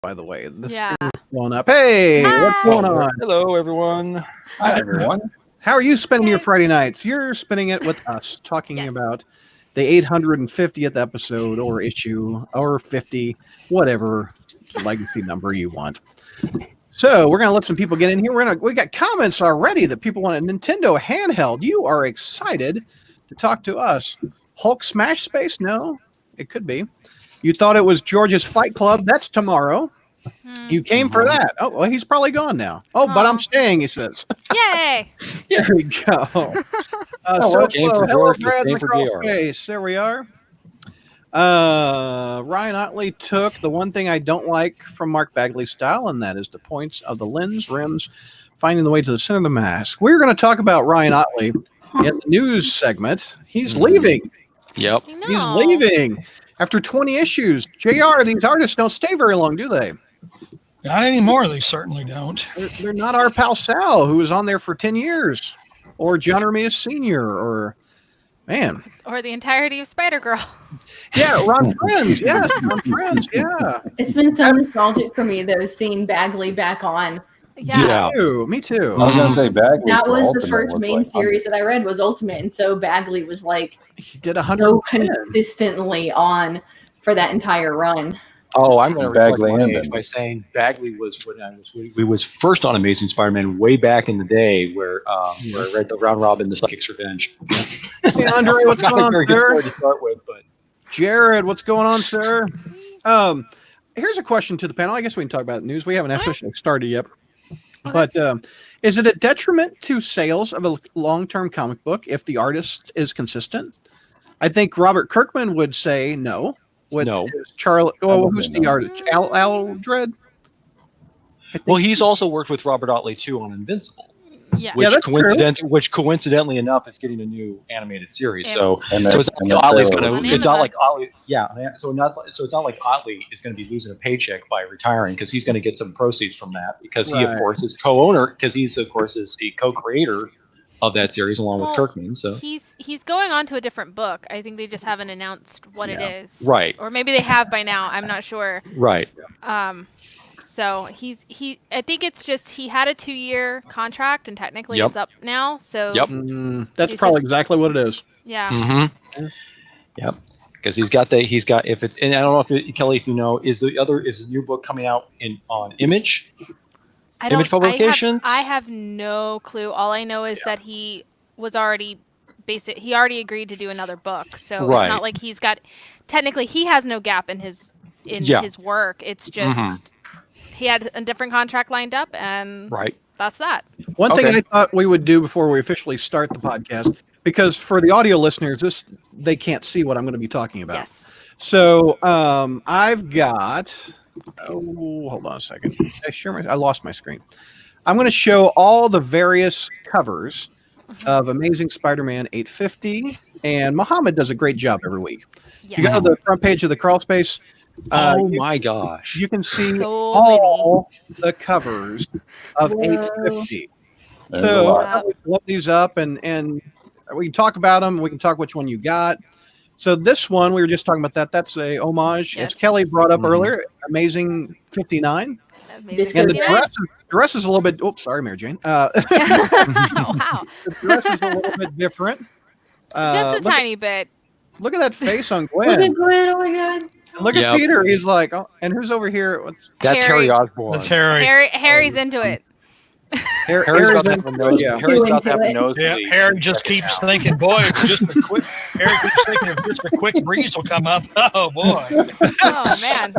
by the way. This Yeah. is going up. Hey, what's Hi. going on? Hello, everyone. Hi, everyone. How are you spending your Guys. Friday nights? You're spending it with us, talking Yes. about the 850th episode or issue or 50, whatever legacy number you want. So we're gonna let some people get in here. We got comments already that people want a Nintendo handheld. You are excited to talk to us. Hulk Smash Space? No, it could be. You thought it was George's Fight Club? That's tomorrow. You came for that. Oh, well, he's probably gone now. Oh, but I'm staying, he says. Yay! There we go. Hello, Brad in the Crawlspace. There we are. Ryan Otley took the one thing I don't like from Mark Bagley's style, and that is the points of the lens rims finding the way to the center of the mask. We're going to talk about Ryan Otley in the news segment. He's leaving. Yep. He's leaving after 20 issues. JR, these artists don't stay very long, do they? Not anymore. They certainly don't. They're not our pal Sal, who was on there for 10 years, or John Romita Sr., or Or the entirety of Spider-Girl. Yeah, Ron Friends. Yes, Ron Friends. Yeah. It's been so nostalgic for me, though, seeing Bagley back on. Yeah. Me too. I was going to say Bagley. That for was the Ultimate first was main like series that I read was Ultimate, and so Bagley was like He did so 110. consistently on for that entire run. Oh, I'm going to reflect Bagley my and age Ben. by saying Bagley was when we was first on Amazing Spider-Man way back in the day, where I read the round robin, the Psychic's Revenge. Hey, Andre, what's Not going a on, very good sir? story to start with, but Jared, what's going on, sir? Here's a question to the panel. I guess we can talk about news. We haven't officially started yet. But is it a detriment to sales of a long-term comic book if the artist is consistent? I think Robert Kirkman would say no. No. Charlie. I Oh, would who's say the no. artist? Aldred? well, he's also worked with Robert Otley too on Invincible, Yeah. which that's which coincidentally enough is getting a new animated series. Yeah. So And so that- it's and not that like Otley's trailer gonna. was- It's not On like Otley. Yeah. So it's not like Otley is going to be losing a paycheck by retiring, because he's going to get some proceeds from that, because he of Right. course is co-owner, because he's of course is the co-creator of that series along with Well, Kirkman. So He's going on to a different book. I think they just haven't announced what it is. Right. Or maybe they have by now. I'm not sure. right. So I think it's just he had a 2-year contract and technically Yep. it's up now. So Yep. That's It's probably just- exactly what it is. yeah. Mm-hmm. Yep. Because he's got if it's, and I don't know if Kelly, if you know, is the new book coming out on Image? I don't, Image Publications? I have no clue. All I know is that he was already he already agreed to do another book. So Right. it's not like he's got technically he has no gap in his Yeah. his work. It's just he had a different contract lined up and Right. that's that. One thing Okay. I thought we would do before we officially start the podcast, because for the audio listeners, they can't see what I'm going to be talking about. Yes. So I've got. Oh, hold on a second. I lost my screen. I'm going to show all the various covers of Amazing Spider-Man 850, and Muhammad does a great job every week. Yes. You go to the front page of the Crawlspace. Oh my gosh. You can see So all the covers of Whoa. 850. There's a So lot. I would look these up, and we can talk about them. We can talk which one you got. So this one, we were just talking about that. That's a homage. Yes. As Kelly brought up Mhm. earlier, Amazing 59. Amazing. And the Yeah. dress is a little bit. Oops, sorry, Mary Jane. Wow. The dress is a little bit different. Just a tiny bit. Look at that face on Look at Gwen. Gwen, oh my god. And look Yep. at Peter. He's like, oh, and who's over here? What's That's Harry. Harry Osborn. That's Harry. Harry's into it. Harry's Harry's about to in- have a nose. yeah. Harry's about to have a Into it. nose. Yeah, Harry just keeps thinking, boy, if just a quick. Harry keeps thinking, if just a quick breeze will come up. Oh boy, Oh man.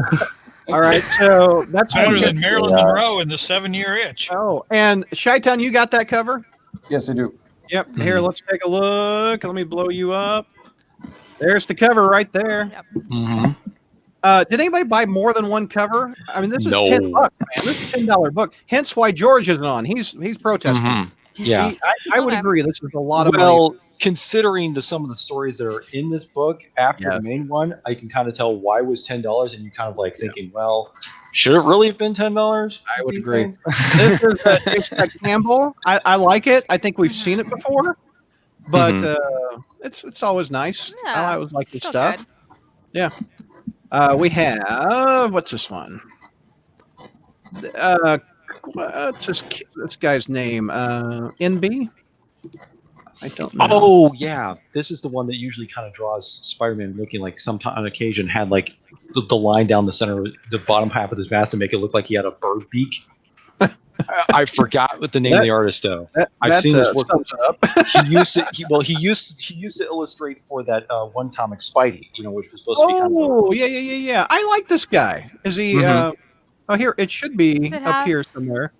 All right, so that's better one. than Marilyn Monroe in the 7-Year Itch. Oh, and Chi-Town, you got that cover? Yes, I do. Yep. Here, let's take a look. Let me blow you up. There's the cover right there. Mm-hmm. Did anybody buy more than one cover? I mean, this is No. $10, man. This is $10 book. Hence why George isn't on. He's protesting. Mhm. Yeah. I would Okay. agree. This is a lot of money. Well, considering some of the stories that are in this book after Yes. the main one, I can kind of tell why it was $10, and you kind of like thinking, well, should it really have been $10? I would agree. This is it's a Campbell. I like it. I think we've seen it before, but it's always nice. Yeah, I always like this still stuff. good. Yeah. We have what's this one? What's this guy's name? NB? I don't know. Oh yeah, this is the one that usually kind of draws Spider-Man looking like sometime on occasion had like the line down the center, the bottom half of his mask to make it look like he had a bird beak. I forgot what the name of the artist though. I've seen this work. Up. He used to. He used to illustrate for that one comic Spidey, which was supposed to be kind of. Oh yeah. I like this guy. Is he? Mhm. Oh, here it should be Does it up have- here somewhere.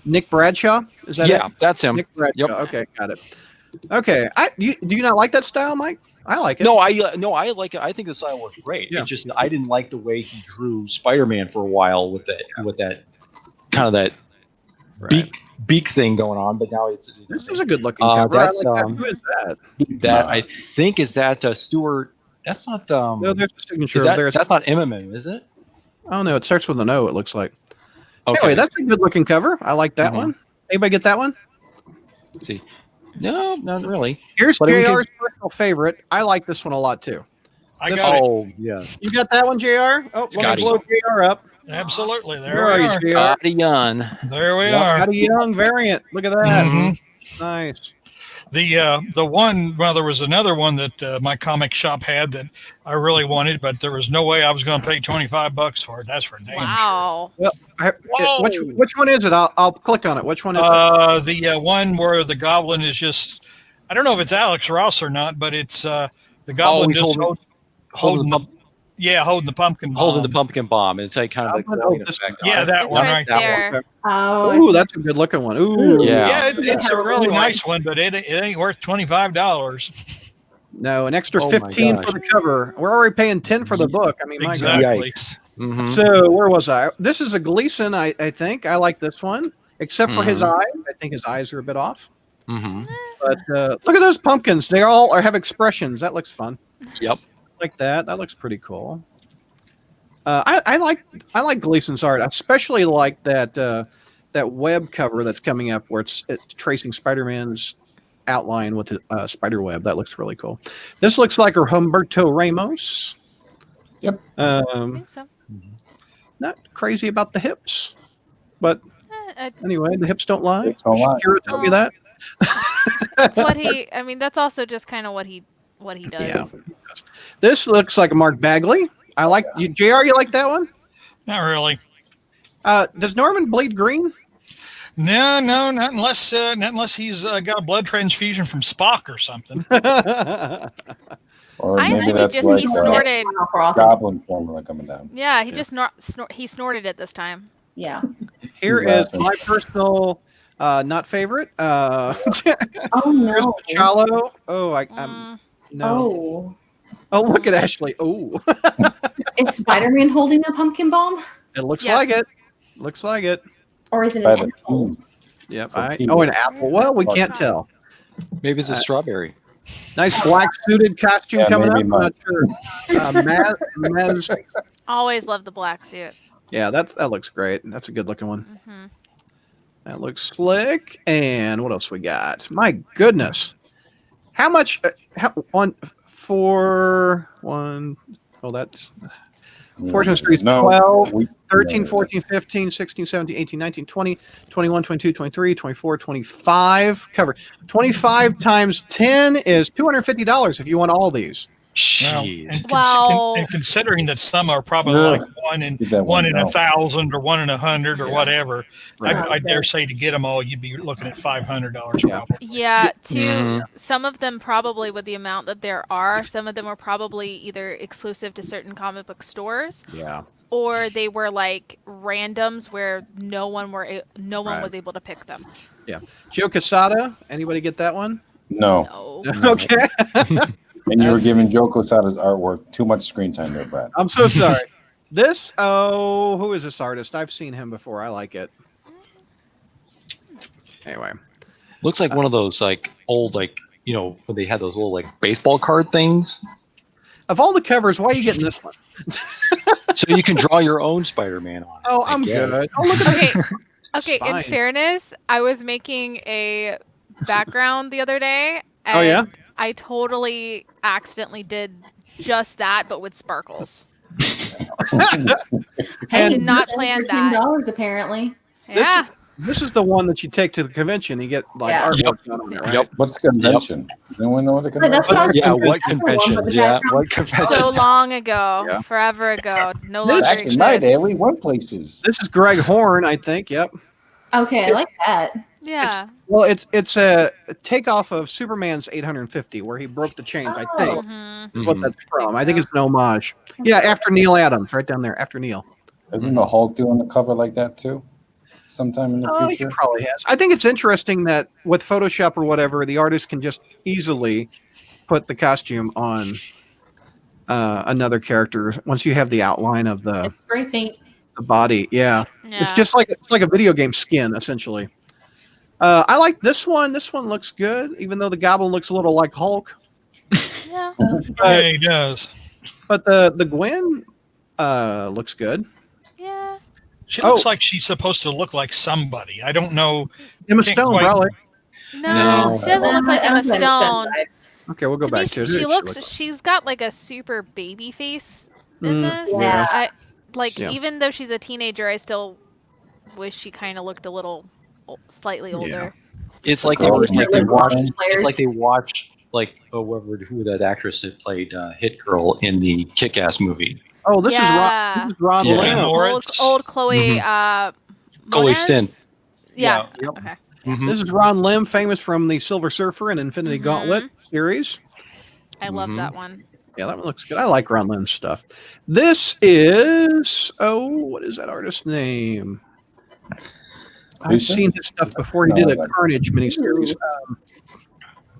Nick Bradshaw, is that Yeah, it? that's him. Nick Bradshaw. Yep. Okay, got it. Okay, do you not like that style, Mike? I like it. No, I like it. I think the style works great. Yeah. It's just I didn't like the way he drew Spider-Man for a while with that kind of that Right. beak thing going on. But now it's This is a good looking cover. I that's, like that. Who is that? that I think is that Stuart. That's not. No, there's a signature. is that, There's. that's not MMA, is it? Oh no, it starts with an O. It looks like. Okay. Anyway, that's a good looking cover. I like that Mhm. one. Anybody get that one? Let's see. No, not really. Here's But we can- JR's personal favorite. I like this one a lot too. I This- got it. Oh yes. You got that one, JR? Oh, let Scotty. me blow JR up. Absolutely. Where There are we you, are. JR? Scotty Young. There we Yep, are. got a young variant. Look at that. Mhm. Nice. The one, well, there was another one that my comic shop had that I really wanted, but there was no way I was going to pay $25 for it. That's for damn sure. Wow. Whoa. Which one is it? I'll click on it. Which one is it? The one where the Goblin is just, I don't know if it's Alex Ross or not, but it's the Goblin he's just holding the holding the pumpkin bomb. holding the pumpkin bomb. It's like kind of like Oh, glowing this- effect. Yeah, on it. that It's one. right Right. there. Oh, Ooh, that's a good looking one. Ooh. Yeah. Yeah, it's a really Ooh. nice one, but it ain't worth $25. No, an extra Oh my 15 gosh. for the cover. We're already paying 10 for the book. I mean, my God. Exactly. Yikes. Mhm. So where was I? This is a Gleason, I think. I like this one, except for his Mhm. eyes. I think his eyes are a bit off. Mhm. But look at those pumpkins. They all have expressions. That looks fun. Yep. Like that. That looks pretty cool. I like Gleason's art. I especially like that web cover that's coming up where it's tracing Spider-Man's outline with the spider web. That looks really cool. This looks like Humberto Ramos. Yep. I think so. Not crazy about the hips, but Eh, anyway, the hips don't lie. Hips don't lie. Shakira told me that. That's what he. I mean, that's also just kind of what he does. Yeah. This looks like a Mark Bagley. I like you, JR. You like that one? Not really. Does Norman bleed green? No, not unless he's got a blood transfusion from Spock or something. Or I maybe assume that's he like snorted. Goblin formula coming down. Yeah, he just he snorted it this time. yeah. Here He's is laughing. my personal not favorite. Oh Here's no. Pachalo. Oh, I'm no. Oh, look at Ashley. Oh, Is Spider-Man holding the pumpkin bomb, it looks Yes. like it. Looks like it. or is it By an the apple? team. Yep. For I, tea. oh, an apple. Well, we can't tell. Maybe it's a strawberry. Nice black suited costume Yeah, coming up. maybe I'm mine. not sure. Maz, Always love the black suit. yeah, that looks great. That's a good looking one. Hmm. That looks slick. And what else we got? My goodness. How much? Oh, that's 14 Streets, No, 12, we- 13, no. 14, 15, 16, 17, 18, 19, 20, 21, 22, 23, 24, 25. Cover. 25 times 10 is $250 if you want all these. Well, Jeez. and, Wow. and considering that some are probably Ugh. like one in Get that one in down. 1,000 or 1 in 100 or Yeah. whatever, Right. I dare say to get them all, you'd be looking at $500 Yeah. probably. Yeah, Mhm. some of them probably with the amount that there are, some of them are probably either exclusive to certain comic book stores Yeah. or they were like randoms where no one Right. was able to pick them. Joe Quesada. Anybody get that one? No. No. Okay. And you were giving Joe Quesada's artwork too much screen time there, Brad. I'm so sorry. This, who is this artist? I've seen him before. I like it. Anyway. Looks like one of those like old when they had those little like baseball card things. Of all the covers, why are you getting this one? So you can draw your own Spider-Man on it. Oh, I I'm guess. good. Oh, look at Okay. Okay, in fine. fairness, I was making a background the other day and Oh, yeah? I totally accidentally did just that, but with sparkles. Hey, did not $10 plan that. $10 apparently. Yeah. This is the one that you take to the convention. You get like Yeah. artwork done on it, right? Yep. What's the convention? Does anyone know what the But that's convention what I was is? Yeah, thinking. what That's the one, but conventions? the Yeah, background's what so convention? So long ago, Yeah. forever ago, no This- longer Back in my day, exists. we went places. This is Greg Horn, I think. Yep. Okay, I like that. Yeah. Well, it's a takeoff of Superman's 850, where he broke the chains. I think Mhm. is what that's from. I think so. it's an homage. Yeah, after Neil Adams, right down there. After Neil. Isn't the Hulk doing the cover like that too? Sometime in the Oh, he future? probably has. I think it's interesting that with Photoshop or whatever, the artist can just easily put the costume on another character once you have the outline of the It's spray paint. body. Yeah. Yeah. It's just like a video game skin, essentially. I like this one. This one looks good, even though the Goblin looks a little like Hulk. Yeah. Yeah, he does. But the Gwen looks good. Yeah. She looks like she's supposed to look like somebody. I don't know. Emma Can't Stone, quite- probably. No, she doesn't look like Emma Stone. Okay, we'll go To me, back to it. she Who looks. does She's got like a super baby face in Mm, this. yeah. I like Yeah. even though she's a teenager, I still wish she kind of looked a little, slightly older. It's like Girl they is like making they watched. wine. It's like they watched like who that actress that played Hit Girl in the Kick-Ass movie. Oh, this Yeah. is Ron Yeah. Lim. Or Old, it's- old Chloe. Chloe Moretz? Stint. Yeah. Yeah. Okay. Mhm. This is Ron Lim, famous from the Silver Surfer and Infinity Mhm. Gauntlet series. I love Mhm. that one. Yeah, that one looks good. I like Ron Lim's stuff. This is what is that artist's name? I've Lisa? seen his stuff before. He did a No, Carnage miniseries.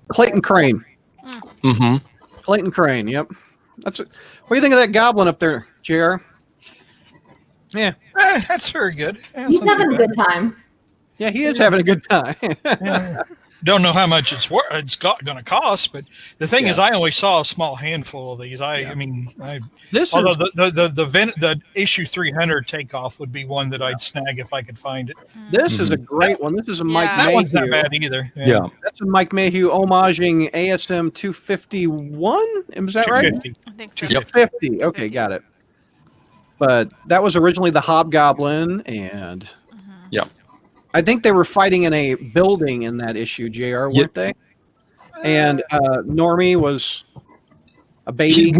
Clayton Crane. Mm-hmm. Clayton Crane. Yep. That's it. What do you think of that goblin up there, JR? Yeah. That's very good. Yeah, He's it's not having too a good time. Yeah, he is having a good time. bad. Yeah. Don't know how much it's going to cost, but the thing is, I only saw a small handful of these. I mean, This although is the issue 300 takeoff would be one that I'd snag if I could find it. this is a great one. This is a Mike Yeah. That one's not Mayhew. bad either. Yeah. That's a Mike Mayhew homaging ASM 251. Is that right? 250. I think so. Yep. 250. Okay, got it. But that was originally the Hobgoblin, and Yep. I think they were fighting in a building in that issue, JR, weren't they? And Normie was a baby.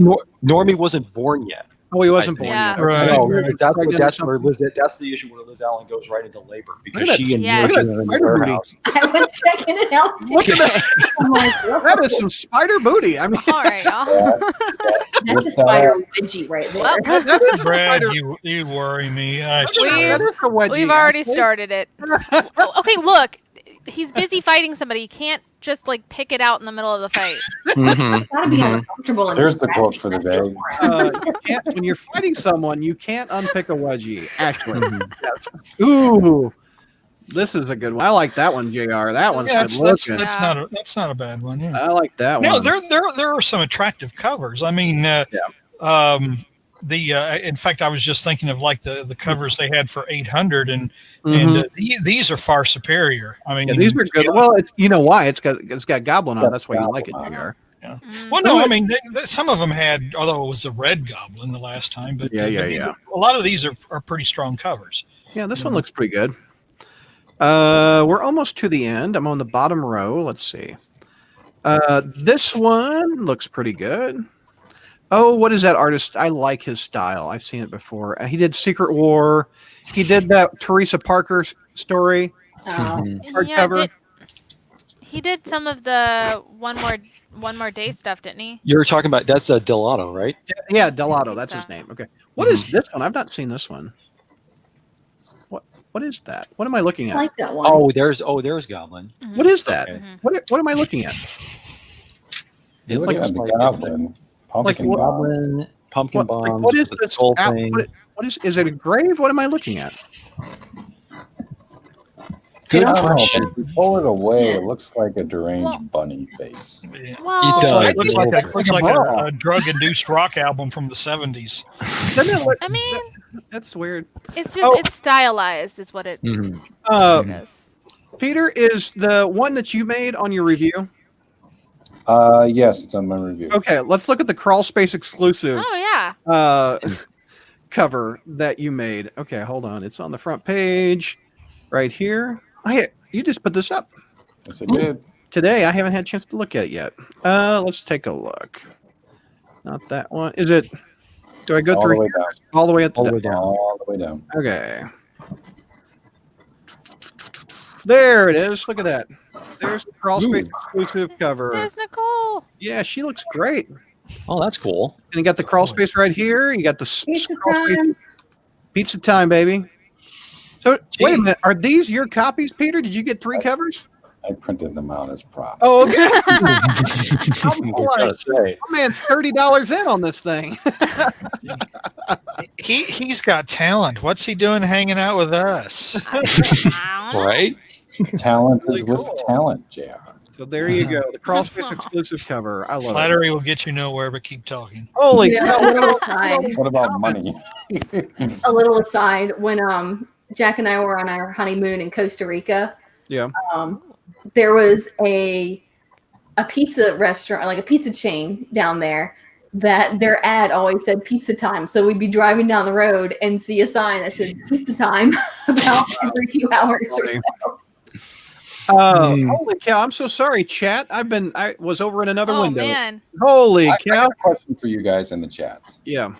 Normie wasn't born yet. Oh, he wasn't born Yeah. yet. Right. No, Okay. that's where Liz. That's the issue where Liz Allen goes right into labor because Look at she and that- Morgan yes. are in the Spider booty. warehouse. I was checking it out. Look at that. I'm like, That is some spider booty. I mean, All right, y'all. that's a spider wedgie right there. Well, that is a Brad, spider. you worry me. That is a wedgie, We've already actually. started it. Oh, okay, look. He's busy fighting somebody. He can't just like pick it out in the middle of the fight. Mhm. It's gotta be uncomfortable. and Here's the quote scratchy. for the That feels day. more- You can't, when you're fighting someone, you can't unpick a wedgie. Actually, Yes. Ooh, this is a good one. I like that one, JR. That one's Yeah, good looking. that's not a bad one. Yeah. I like that No, one. there are some attractive covers. I mean, in fact, I was just thinking of like the covers they had for 800, and these are far superior. I mean, Yeah, these are good. yeah. Well, it's you know why it's got Goblin on. That's why you like it, Goblin JR. Well, no, I mean, some of them had, although it was the Red Goblin the last time, but Yeah. a lot of these are pretty strong covers. Yeah, this one looks pretty good. We're almost to the end. I'm on the bottom row. Let's see. This one looks pretty good. Oh, what is that artist? I like his style. I've seen it before. He did Secret War. He did that Teresa Parker story. Hardcover. He did some of the one more day stuff, didn't he? You're talking about that's Delato, right? Yeah, Delato. That's so. his name. Okay. What is this one? I've not seen this one. What is that? What am I looking I at? like that one. Oh, there's Goblin. What is that? Okay. What am I looking at? It Look looks at the like Goblin. Pumpkin what- bombs. Goblin, pumpkin What, like, bombs. what is the this? skull Out, thing. what is it a grave? What am I looking at? Good I don't know, question. if you pull it away, it looks like a deranged bunny face. Yeah. Well, It does. It looks like Like a bra. a drug-induced rock album from the 70s. Doesn't it look- I mean, that's weird. it's just Oh. it's stylized, is what it Mhm. Uh, is. Peter, is the one that you made on your review? Yes, it's on my review. Okay, let's look at the Crawlspace exclusive Oh yeah. cover that you made. Okay, hold on. It's on the front page right here. You just put this up Yes, I did. today. I haven't had a chance to look at it yet. Let's take a look. Not that one. Is it? Do I go All through the way here? down. All the way at the All the way down. All the way down. Okay. There it is. Look at that. There's the Crawlspace exclusive cover. There's Nicole. Yeah, she looks great. Oh, that's cool. And you got the Crawlspace right here. You got the Pizza Crawlspace. time. Pizza time, baby. So wait a minute. Are these your copies, Peter? Did you get 3 covers? I printed them out as props. Oh, okay. I'm I like, gotta say. my man's $30 in on this thing. He's got talent. What's he doing hanging out with us? I don't know. Right? Talent is Really with cool. talent, JR. So there you go. The Crawlspace exclusive cover. I love it. Flattery will get you nowhere, but keep talking. Holy Yeah, cow. a little aside. What about money? A little aside. When Jack and I were on our honeymoon in Costa Rica, Yeah. there was a pizza restaurant, like a pizza chain down there, that their ad always said pizza time. So we'd be driving down the road and see a sign that said pizza time about every few hours or Funny. so. Holy cow. I'm so sorry, chat. I was over in another Oh window. man. Holy I cow. got a question for you guys in the chat. Yeah.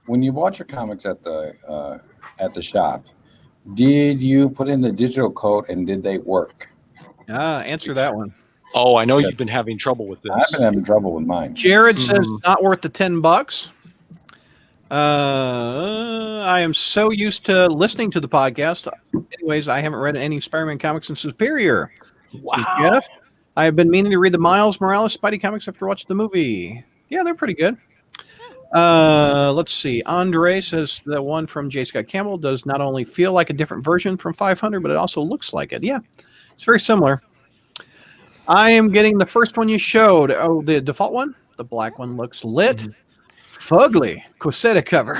When you bought your comics at the shop, did you put in the digital code and did they work? Answer that one. Oh, I know you've been having trouble with this. I've been having trouble with mine. Jared says not worth the $10. I am so used to listening to the podcast. Anyways, I haven't read any Spider-Man comics since Superior. Says Jeff, I have been meaning to read the Miles Morales Spidey comics after watching the movie. Yeah, they're pretty good. Let's see. Andre says the one from J. Scott Campbell does not only feel like a different version from 500, but it also looks like it. Yeah, it's very similar. I am getting the first one you showed. Oh, the default one? The black one looks lit. Fugly. Cosetta cover.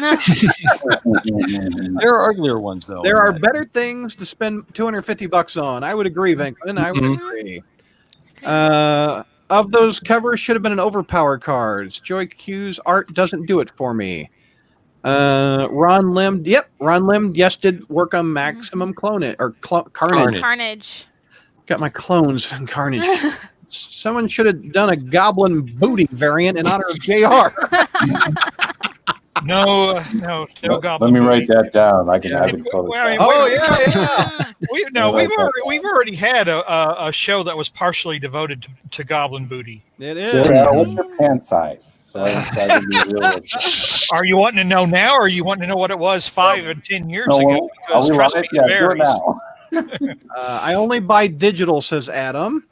There are uglier ones, though. There are better things to spend $250 on. I would agree, Venkman. I would agree. Of those covers, should have been an overpowered cards. Joy Q's art doesn't do it for me. Ron Lim, yes, did work on Maximum Clone or Carnage. Carnage. Got my clones and Carnage. Someone should have done a Goblin Booty variant in honor of JR. No Let goblin. me write that down. I can Yeah, have it well, I mean, photoshopped. Oh, yeah. We've already had a show that was partially devoted to Goblin Booty. It is. JR, what's your pant size? So I decided to be realistic. Are you wanting to know now, or are you wanting to know what it was 5 and 10 years No, ago? well, Because are we trust live? me, Yeah, it do it varies. now. I only buy digital, says Adam.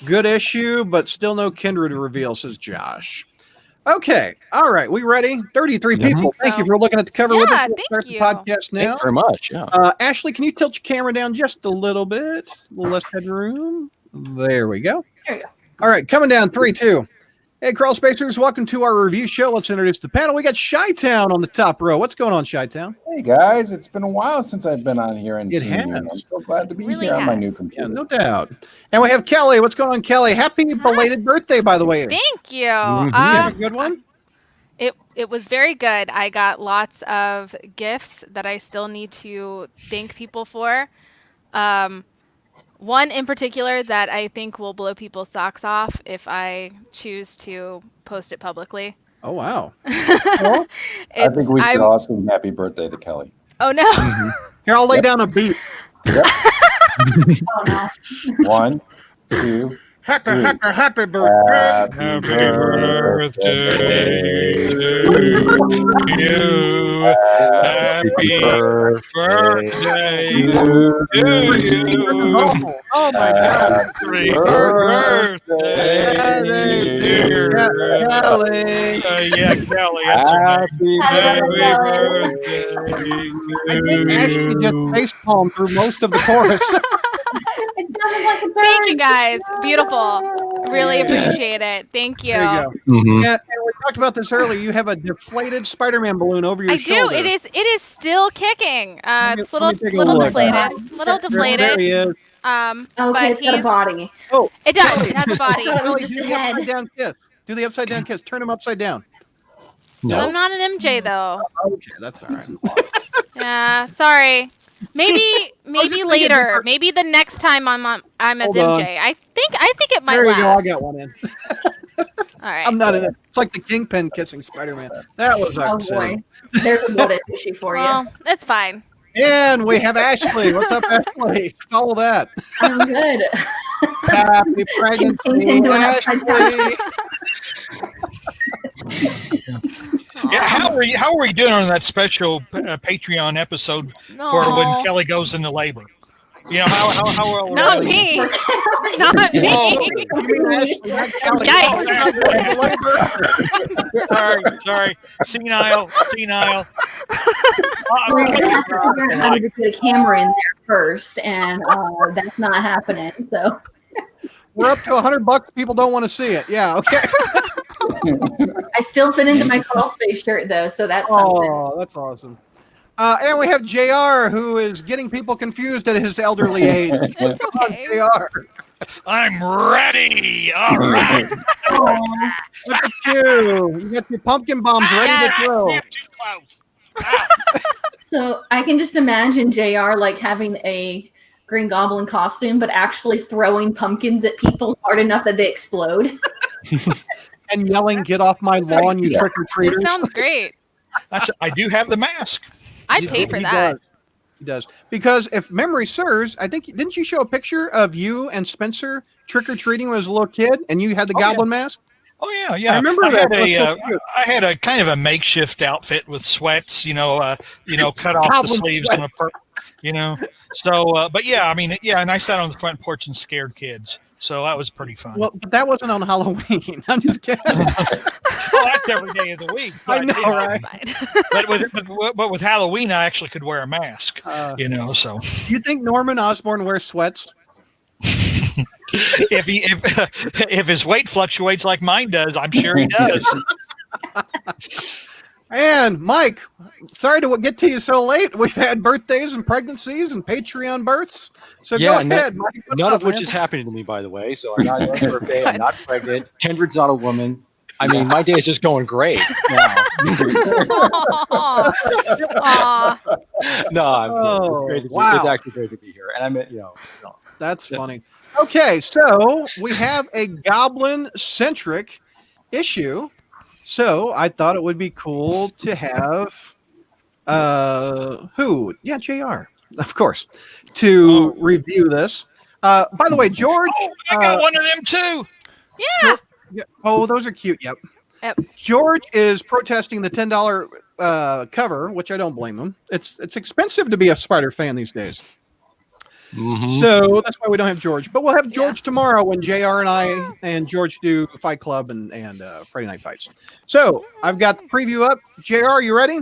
Good issue, but still no Kindred reveal, says Josh. Okay. All right. We ready? 33 people. Thank you for looking at the cover with us. Yeah, We'll thank start the you. podcast Thank now. you very much. Yeah. Ashley, can you tilt your camera down just a little bit? A little less headroom. There we go. There you go. All right. Coming down. 3, 2. Hey, Crawlspacers. Welcome to our review show. Let's introduce the panel. We got Chi-Town on the top row. What's going on, Chi-Town? Hey guys, it's been a while since I've been on here and It seen you. has. I'm so glad to be Really here on my has. new Yeah, computer. no doubt. And we have Kelly. What's going on, Kelly? Happy belated birthday, by the way. Thank you. You have a good one? It was very good. I got lots of gifts that I still need to thank people for. One in particular that I think will blow people's socks off if I choose to post it publicly. Oh, wow. I think we should I'm- all sing happy birthday to Kelly. Oh no. Here, I'll lay down a beat. Yep. Oh, no. 1, 2, Happy, Dude. happy birthday. happy birthday birthday. You. Happy birthday to to you. Oh, my God. Happy birthday, birthday, dear Kelly. Yeah, Kelly. That's her name. Happy Happy birthday. I think Ashley just facepalmed through most of the chorus. It sounded like a bird. Thank you guys. Beautiful. Really appreciate it. Thank you. There you go. Mhm. And we talked about this earlier. You have a deflated Spider-Man balloon over your I shoulder. do. It is still kicking. Let me It's little take a little look. deflated. Little There deflated. he is. Okay, But it's got a body. Oh, It does. It has a body. I thought it was Kelly, just do a the head. upside down kiss. Do the upside down kiss. Turn him upside down. No. I'm not an MJ though. Okay, that's all right. Yeah, sorry. Maybe thinking later. different- Maybe the next time I'm as Hold on. MJ. I think it might There you last. go. I got one in. All right. I'm not in it. It's like the Kingpin kissing Spider-Man. That was Oh upsetting. boy, there's a blood issue for you. Well, that's fine. And we have Ashley. What's up, Ashley? Follow that. I'm good. Happy pregnancy, Continue doing upside Ashley. Yeah, how are we doing on that special Patreon episode for No. when Kelly goes into labor? You know how well we're Not doing? me. Not me. Oh, you mean Ashley, not Kelly. Yikes. Sorry. Senile. We're gonna have to figure out how to put a camera in there first, and that's not happening. So We're up to $100. People don't want to see it. Yeah, okay. I still fit into my Crawlspace shirt though, so that's something. Oh, that's awesome. And we have JR, who is getting people confused at his elderly age. It's Come on, okay. JR. I'm ready. All right. Aw. Look at you. You got your pumpkin bombs ready Yes. to throw. I'm too close. So I can just imagine JR like having a Green Goblin costume, but actually throwing pumpkins at people hard enough that they explode. And yelling, "Get off my lawn, you Yeah. trick-or-treaters." It sounds great. I do have the mask. I'd pay for that. Does. He does. Because if memory serves, I think, didn't you show a picture of you and Spencer trick-or-treating when I was a little kid, and you had the Oh, yeah. goblin mask? Oh yeah. I remember that. Had That's so a, cute. I had a kind of a makeshift outfit with sweats, cut off the Goblin sleeves and So, but yeah, I mean, yeah, and I sat on the front porch and scared kids, so that was pretty fun. Well, but that wasn't on Halloween. I'm just kidding. Well, that's every day of the week. I know, That's right? fine. But with Halloween, I actually could wear a mask. So You think Norman Osborn wears sweats? if his weight fluctuates like mine does, I'm sure he does. And Mike, sorry to get to you so late. We've had birthdays and pregnancies and Patreon births. So Yeah, go ahead, Mike. What's None up, of which man? is happening to me, by the way. So I'm not on my birthday. I'm not pregnant. Kindred's not a woman. I mean, my day is just going great now. Aw. No, I'm Oh, it's great to be, wow. It's actually great to be here. And I mean, That's funny. Okay, so we have a goblin-centric issue. So I thought it would be cool to have who? Yeah, JR, of course, to review this. By the way, George. I got one of them too. Yeah. Yeah, oh, those are cute. Yep. Yep. George is protesting the $10 cover, which I don't blame him. It's expensive to be a Spider fan these days. Mhm. So that's why we don't have George. But we'll have George tomorrow when JR and I and George do Fight Club and Friday Night Fights. So I've got the preview up. JR, you ready?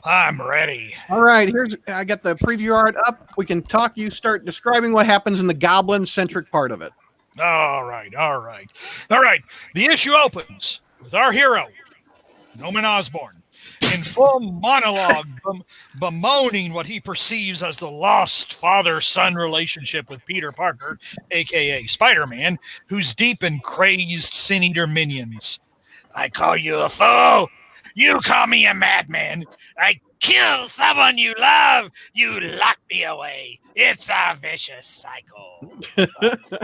I'm ready. All right. I got the preview art up. We can talk. You start describing what happens in the goblin-centric part of it. All right. The issue opens with our hero, Norman Osborn, in full monologue, bemoaning what he perceives as the lost father-son relationship with Peter Parker, a.k.a. Spider-Man, who's deep in crazed Sin Eater minions. I call you a fool. You call me a madman. I kill someone you love. You lock me away. It's a vicious cycle.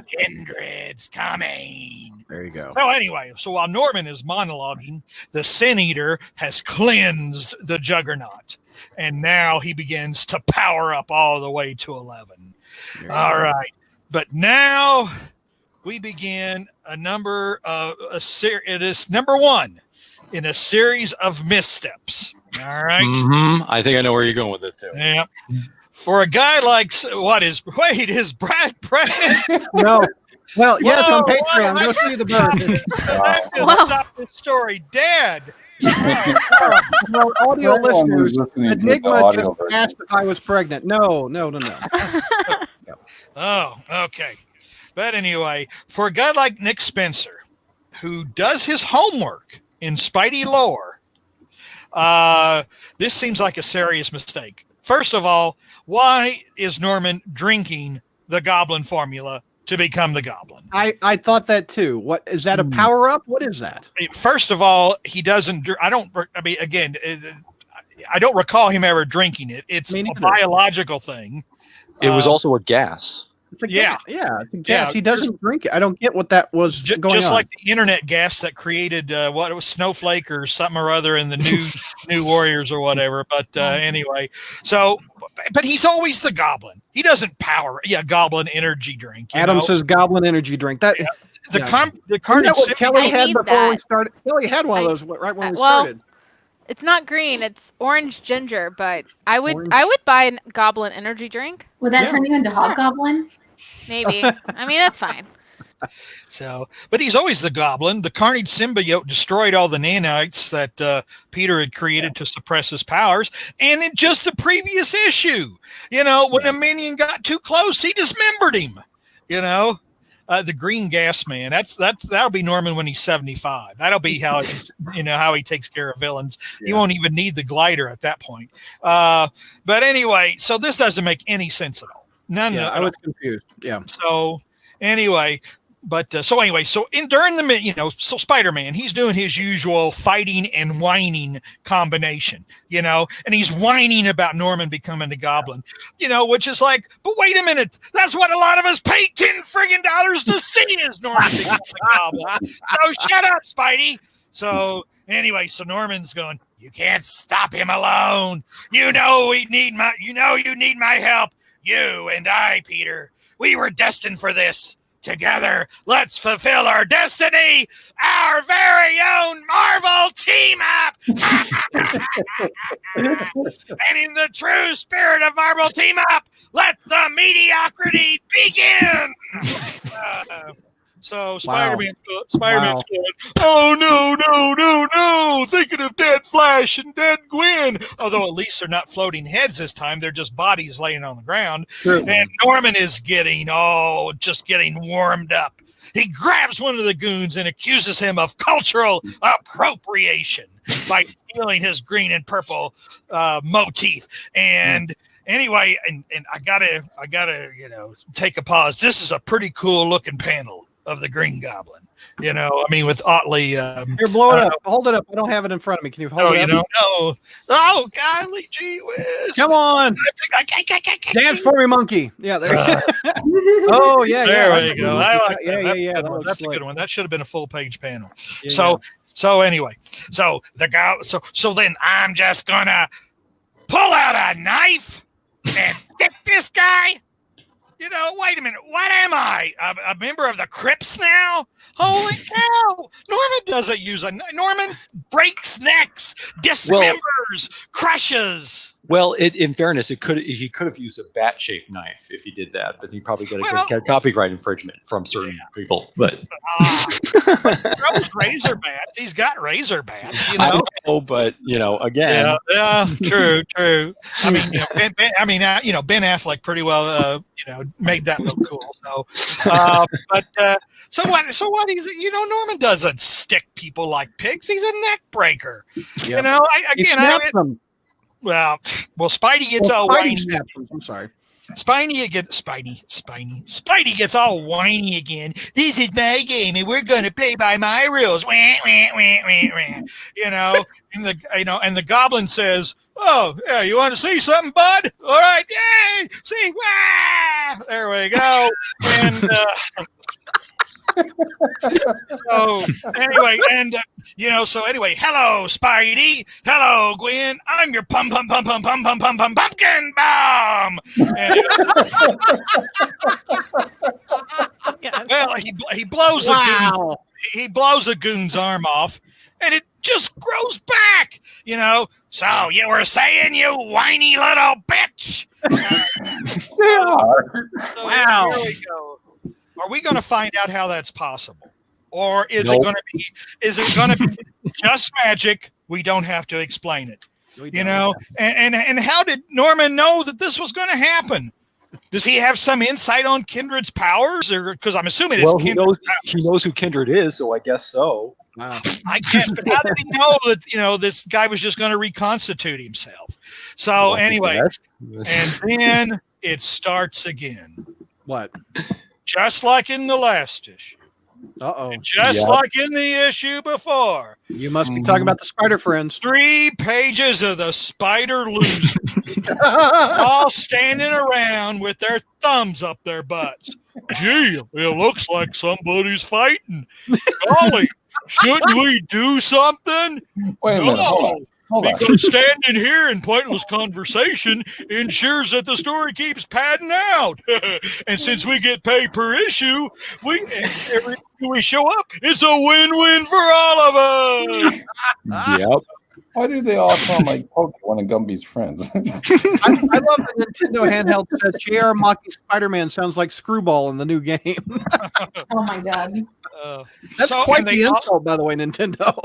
Kindred's coming. There you go. So anyway, while Norman is monologuing, the Sin Eater has cleansed the Juggernaut, and now he begins to power up all the way to 11. All right, but now we begin it is number one in a series of missteps. All right. Mhm. I think I know where you're going with this too. Yeah. For a guy like is Brad pregnant? No. Well, yes, on Whoa, Patreon. whoa, Go see the bird. That just Wow. stopped this story dead. Well, audio Everyone listeners, who's listening to the Enigma audio just version. asked if I was pregnant. No. Oh, okay. But anyway, for a guy like Nick Spencer, who does his homework in Spidey lore, this seems like a serious mistake. First of all, why is Norman drinking the Goblin formula to become the Goblin? I thought that too. What is that? A power up? What is that? First of all, he doesn't. I mean, again, I don't recall him ever drinking it. It's a biological thing. It was also a gas. It's a gas. Yeah, it's a gas. He doesn't drink it. I don't get what that was going just on. like the internet gas that created what it was, Snowflake or something or other in the new Warriors or whatever. But anyway, but he's always the Goblin. He doesn't Goblin energy drink. Adam says Goblin energy drink. That the Carnage. What Kelly had before we started. Kelly had one of those right when we started. It's not green; it's orange ginger. But I would buy a Goblin energy drink. Would that turn you into Hobgoblin? Maybe. I mean, that's fine. So, but he's always the Goblin. The Carnage symbiote destroyed all the nanites that Peter had created to suppress his powers. And in just the previous issue, when a minion got too close, he dismembered him. The green gas man. That'll be Norman when he's 75. That'll be how how he takes care of villains. Yeah. He won't even need the glider at that point. But anyway, so this doesn't make any sense at all. None. I was confused. Yeah. So anyway, during the so Spider-Man, he's doing his usual fighting and whining combination, and he's whining about Norman becoming the Goblin, which is like, but wait a minute, that's what a lot of us pay $10 to see is Norman becoming the Goblin. So shut up, Spidey. So anyway, so Norman's going, you can't stop him alone. You need my help. You and I, Peter, we were destined for this. Together, let's fulfill our destiny, our very own Marvel team up. And in the true spirit of Marvel team up, let the mediocrity begin. So Spider-Man, going, oh no, thinking of dead Flash and dead Gwen. Although at least they're not floating heads this time; they're just bodies laying on the ground. True. And Norman is getting warmed up. He grabs one of the goons and accuses him of cultural appropriation by stealing his green and purple motif. And anyway, and I gotta take a pause. This is a pretty cool looking panel of the Green Goblin, with Otley. Here, blow it up. Hold it up. I don't have it in front of me. Can you hold it up? No. Oh, golly gee whiz. Come on. Dance for me, monkey. Yeah. There you go. Oh, yeah. There you go. I like that. Yeah. That's a good one. That should have been a full page panel. Yeah, So anyway, so the guy, so then I'm just gonna pull out a knife and stick this guy. Wait a minute. What am I? A member of the Crips now? Holy cow! Norman doesn't use a knife. Norman breaks necks, dismembers, crushes. Well, in fairness, he could have used a bat-shaped knife if he did that, but he probably got a copyright infringement from certain people. But those razor bats. He's got razor bats. I know, but again, yeah, true. I mean, Ben Affleck pretty well, made that look cool. So what? He's Norman doesn't stick people like pigs. He's a neck breaker. Yep. He snaps them. Well, Spidey gets all whiny. I'm sorry. Spidey gets all whiny again. This is my game, and we're gonna play by my rules. And the Goblin says, "Oh, yeah, you want to see something, bud? All right, yay! See, there we go." And hello, Spidey. Hello, Gwen. I'm your pumpkin bomb. Well, he blows he blows a goon's arm off, and it just grows back. So you were saying, you whiny little bitch. Wow. Here we go. Are we going to find out how that's possible? Or is it going to be just magic? We don't have to explain it. And how did Norman know that this was going to happen? Does he have some insight on Kindred's powers, or because I'm assuming it's Well, he Kindred? knows who Kindred is, so I guess so. Wow. I guess, but how did he know that this guy was just going to reconstitute himself? So anyway, and then it starts again, What? just like in the last issue, Uh-oh. just like in the issue before. You must be talking about the Spider Friends. 3 pages of the Spider Losers, all standing around with their thumbs up their butts. Gee, it looks like somebody's fighting. Golly, shouldn't we do something? Wait a minute. Hold on. Because standing here in pointless conversation ensures that the story keeps padding out. And since we get paid per issue, every time we show up, it's a win-win for all of us. Yep. Why do they all sound like Pokemon and Gumby's friends? I love the Nintendo handheld said JR mocking Spider-Man sounds like Screwball in the new game. Oh my god. That's So- quite and they the all- insult, by the way, Nintendo.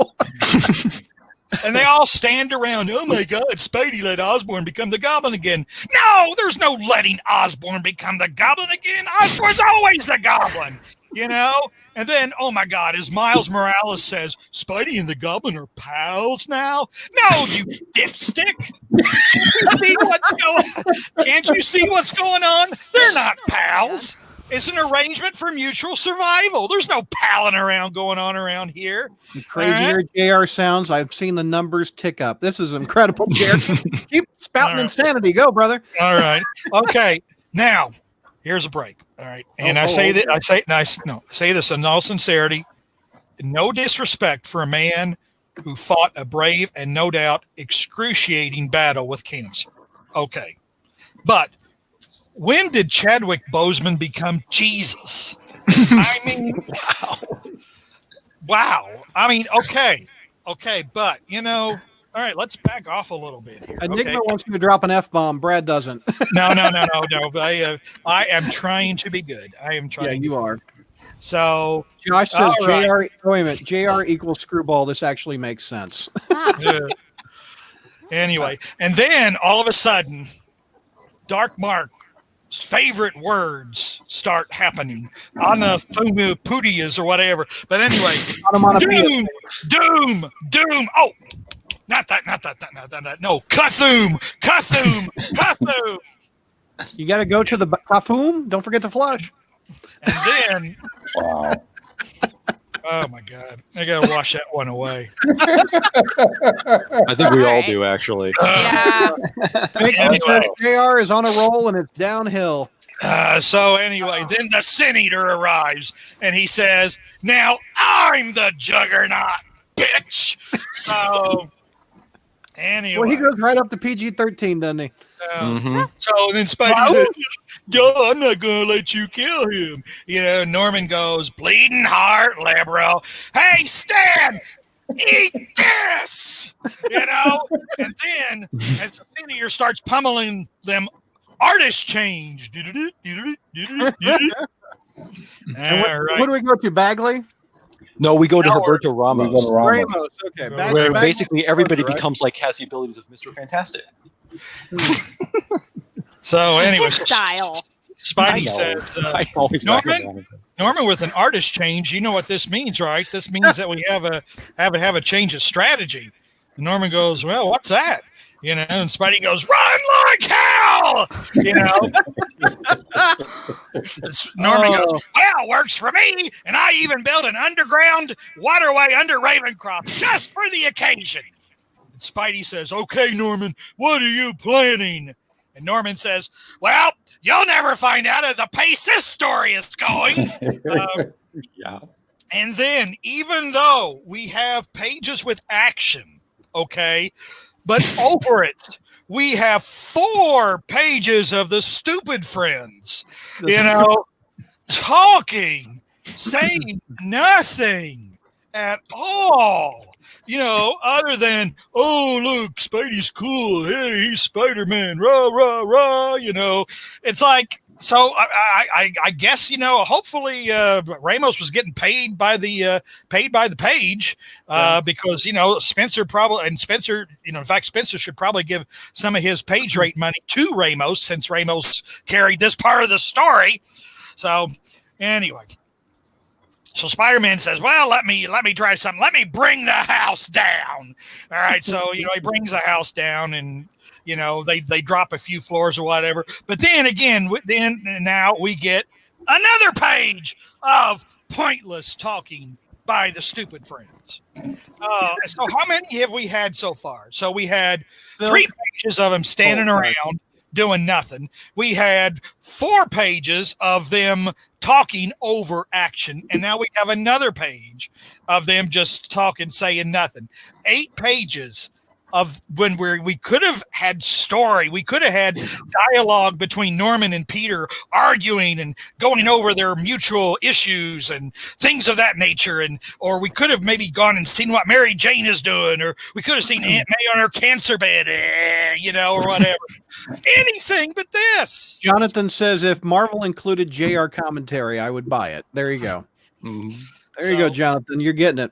And they all stand around. Oh my God, Spidey let Osborn become the Goblin again. No, there's no letting Osborn become the Goblin again. Osborn's always the Goblin, And then, oh my God, as Miles Morales says, Spidey and the Goblin are pals now. No, you dipstick. Can't you see what's going on? They're not pals. It's an arrangement for mutual survival. There's no palling around going on around here. The crazier JR sounds, I've seen the numbers tick up. This is incredible, JR. Keep spouting insanity. Go, brother. All right. Okay. Now, here's a break. All right. And I say this in all sincerity, no disrespect for a man who fought a brave and no doubt excruciating battle with cancer. Okay. But when did Chadwick Boseman become Jesus? I mean, wow. I mean, okay, but all right, let's back off a little bit here. Enigma wants you to drop an F-bomb. Brad doesn't. No. I am trying to be good. I am trying. Yeah, you are. So Josh says all right. JR. Oh, wait a minute. JR equals Screwball. This actually makes sense. Anyway, and then all of a sudden, Dark Mark's favorite words start happening on the Thumuputias or whatever. But anyway, doom. Oh, not that. No, Cthulhu. You got to go to the Kafum. Don't forget to flush. And then, Wow. oh my God, I gotta wash that one away. I think we all Alright. do, actually. Yeah. Anyway. JR is on a roll and it's downhill. So anyway, then the Sin Eater arrives and he says, "Now I'm the Juggernaut, bitch." So anyway, Well, he goes right up to PG-13, doesn't he? So then Spidey says, "Yo, I'm not gonna let you kill him." Norman goes, "Bleeding heart, liberal. Hey, Stan, eat this." And then as the Sin Eater starts pummeling them, artist change. And All right. where do we go to? Bagley? No, we go to No, Roberto We Ramos, go to Ramos. Ramos. Okay. Bagley, where Bagley. basically everybody Right? becomes has the abilities of Mr. Fantastic. So anyway, His style. Spidey I know. says, I always Norman? recommend it. Norman, with an artist change, you know what this means, right? This means that we have a change of strategy. And Norman goes, "Well, what's that?" And Spidey goes, "Run like hell!" Norman goes, "Well, works for me, and I even built an underground waterway under Ravencroft just for the occasion." And Spidey says, "Okay, Norman, what are you planning?" And Norman says, "Well, you'll never find out at the pace this story is going." Yeah. And then, even though we have pages with action, okay, but over it, we have 4 pages of the stupid friends, talking, saying nothing at all, other than, "Oh, look, Spidey's cool. Hey, he's Spider-Man. Rah, rah, rah." It's like, So I guess hopefully Ramos was getting paid by the page because Spencer in fact Spencer should probably give some of his page rate money to Ramos since Ramos carried this part of the story. So anyway, so Spider-Man says, "Well, let me try something. Let me bring the house down." All right, so he brings the house down and. They drop a few floors or whatever. But then again, now we get another page of pointless talking by the stupid friends. So how many have we had so far? So we had 3 pages of them standing around doing nothing. We had 4 pages of them talking over action. And now we have another page of them just talking, saying nothing. 8 pages of when we could have had story, we could have had dialogue between Norman and Peter arguing and going over their mutual issues and things of that nature, or we could have maybe gone and seen what Mary Jane is doing, or we could have seen Aunt May on her cancer bed, or whatever. Anything but this. Jonathan says if Marvel included JR commentary, I would buy it. There you go. There you go, Jonathan. You're getting it.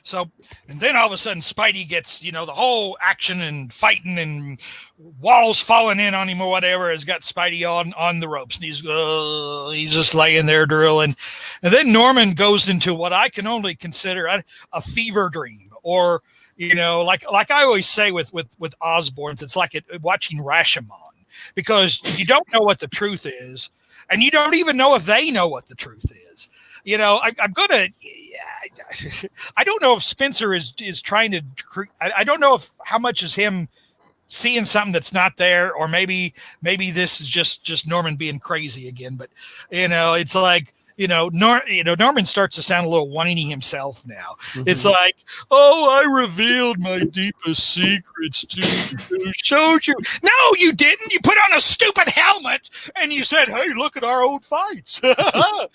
So, and then all of a sudden, Spidey gets, the whole action and fighting and walls falling in on him or whatever has got Spidey on the ropes. And he's just laying there drilling. And then Norman goes into what I can only consider a fever dream, or, like I always say with Osborn, it's like watching Rashomon, because you don't know what the truth is, and you don't even know if they know what the truth is. I'm going to. I don't know if Spencer is trying to. I don't know how much is him seeing something that's not there, or maybe this is just Norman being crazy again. But it's like. Norman starts to sound a little whiny himself now. Mm-hmm. It's like, oh, I revealed my deepest secrets to you, showed you. No, you didn't. You put on a stupid helmet and you said, hey, look at our old fights. Look,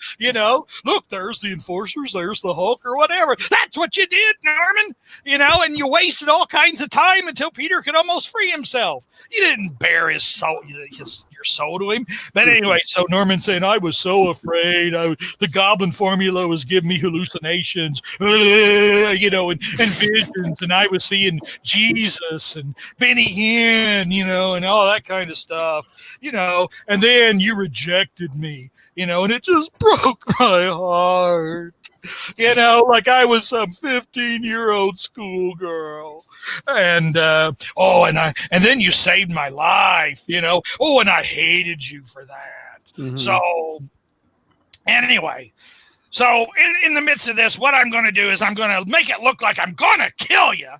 there's the Enforcers, there's the Hulk or whatever. That's what you did, Norman. And you wasted all kinds of time until Peter could almost free himself. You didn't bare his soul, your soul to him. But anyway, so Norman saying, I was so afraid. The goblin formula was giving me hallucinations, and visions, and I was seeing Jesus and Benny Hinn, and all that kind of stuff, and then you rejected me, and it just broke my heart, like I was some 15-year-old schoolgirl. And and then you saved my life, and I hated you for that. Mm-hmm. So anyway, so in the midst of this, what I'm going to do is I'm going to make it look like I'm going to kill you,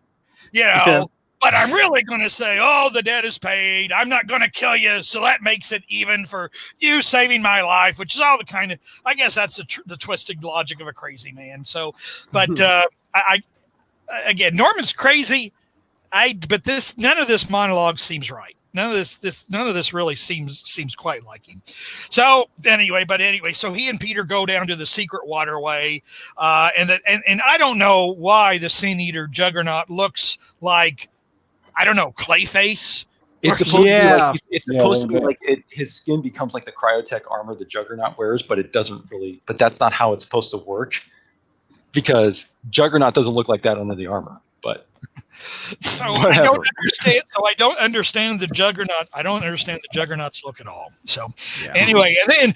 okay. But I'm really going to say, oh, the debt is paid. I'm not going to kill you. So that makes it even for you saving my life, which is all the kind of, I guess that's the twisted logic of a crazy man. So, but again, Norman's crazy. But none of this monologue seems right. None of this really seems quite like him. So anyway, so he and Peter go down to the secret waterway, and I don't know why the Sin Eater Juggernaut looks like, I don't know, Clayface. It's supposed to be like his skin becomes like the cryotech armor the Juggernaut wears, but it doesn't really. But that's not how it's supposed to work, because Juggernaut doesn't look like that under the armor. But so whatever. I don't understand the Juggernaut. I don't understand the Juggernaut's look at all. So anyway, and then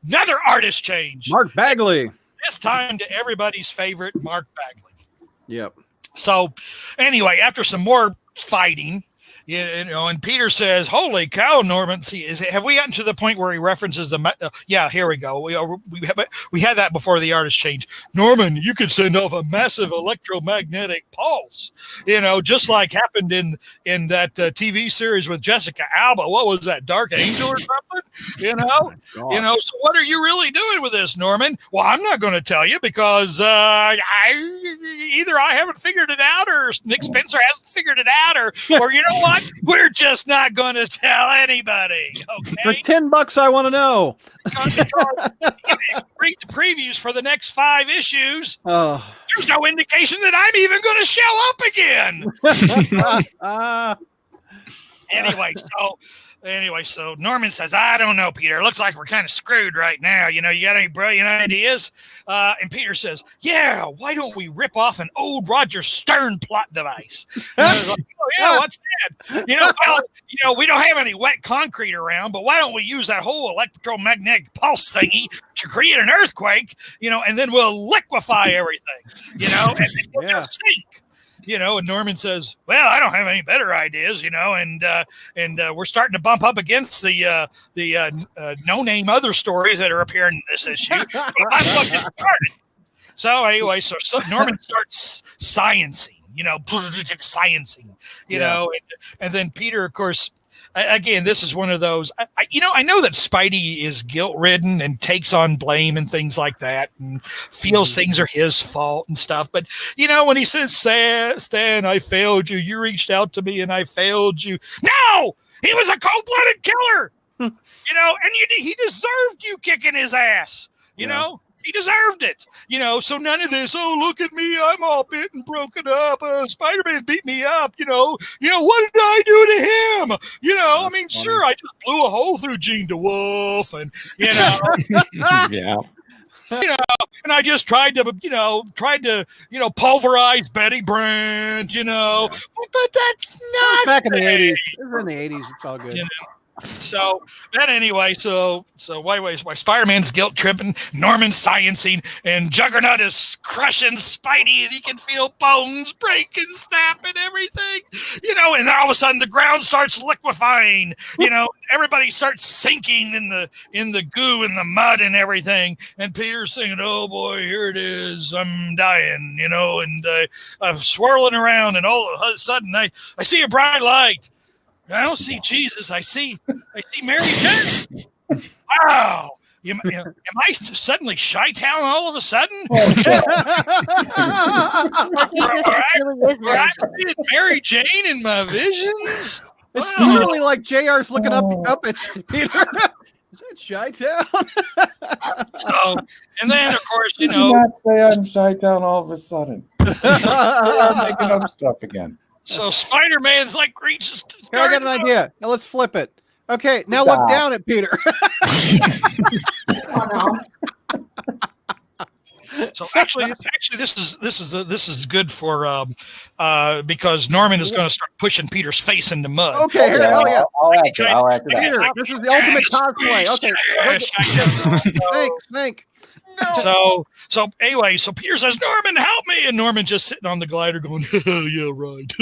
another artist change. Mark Bagley. This time to everybody's favorite, Mark Bagley. Yep. So anyway, after some more fighting, and Peter says, holy cow, Norman. See, have we gotten to the point where he references here we go. We had that before the artist change. Norman, you could send off a massive electromagnetic pulse, just like happened in that TV series with Jessica Alba. What was that, Dark Angel or something? So what are you really doing with this, Norman? Well, I'm not going to tell you because either I haven't figured it out, or Nick Spencer hasn't figured it out, or you know what? We're just not going to tell anybody. Okay. For $10, I want to know. Because if you read the previews for the next 5 issues, there's no indication that I'm even going to show up again. Anyway, so Anyway, so Norman says, I don't know, Peter. It looks like we're kind of screwed right now. You got any brilliant ideas? And Peter says, yeah, why don't we rip off an old Roger Stern plot device? And I was like, oh, yeah, what's that? We don't have any wet concrete around, but why don't we use that whole electromagnetic pulse thingy to create an earthquake, and then we'll liquefy everything, and then we'll just sink. And Norman says, well, I don't have any better ideas, and we're starting to bump up against the no-name other stories that are appearing in this issue. But I might as well get started. So anyway, so Norman starts sciencing, and then Peter, of course, again, this is one of those, I know that Spidey is guilt-ridden and takes on blame and things like that and feels things are his fault and stuff. But, when he says, Stan, I failed you. You reached out to me and I failed you. No! He was a cold-blooded killer! And he deserved you kicking his ass, you know? He deserved it, so none of this, oh, look at me, I'm all bit and broken up, Spider-Man beat me up, what did I do to him? Sure, I just blew a hole through Gene DeWolf, and, Yeah. And I just tried to pulverize Betty Brant, but that's not back in the 80s. We're in the 80s, it's all good. So, but anyway, so why Spider-Man's guilt tripping, Norman's sciencing, and Juggernaut is crushing Spidey, and he can feel bones break and snap and everything, and all of a sudden the ground starts liquefying, everybody starts sinking in the goo and the mud and everything, and Peter's saying, oh boy, here it is, I'm dying, and I'm swirling around, and all of a sudden I see a bright light. I don't see Jesus. I see Mary Jane. Wow. Am I suddenly Chi-Town all of a sudden? I'm seeing Mary Jane in my visions. It's literally like JR's looking up at Peter. Is that Chi-Town? So, and then of course, Do not say I'm Chi-Town all of a sudden. I'm making up stuff again. So Spider-Man's reaches. I got an idea. Now let's flip it. Okay, now look down at Peter. So actually, this is good for because Norman is going to start pushing Peter's face into mud. Okay, I'll add to that. Peter, this is the ultimate cosplay. Okay, thank. No. So anyway, so Peter says, Norman, help me. And Norman just sitting on the glider going, yeah, right.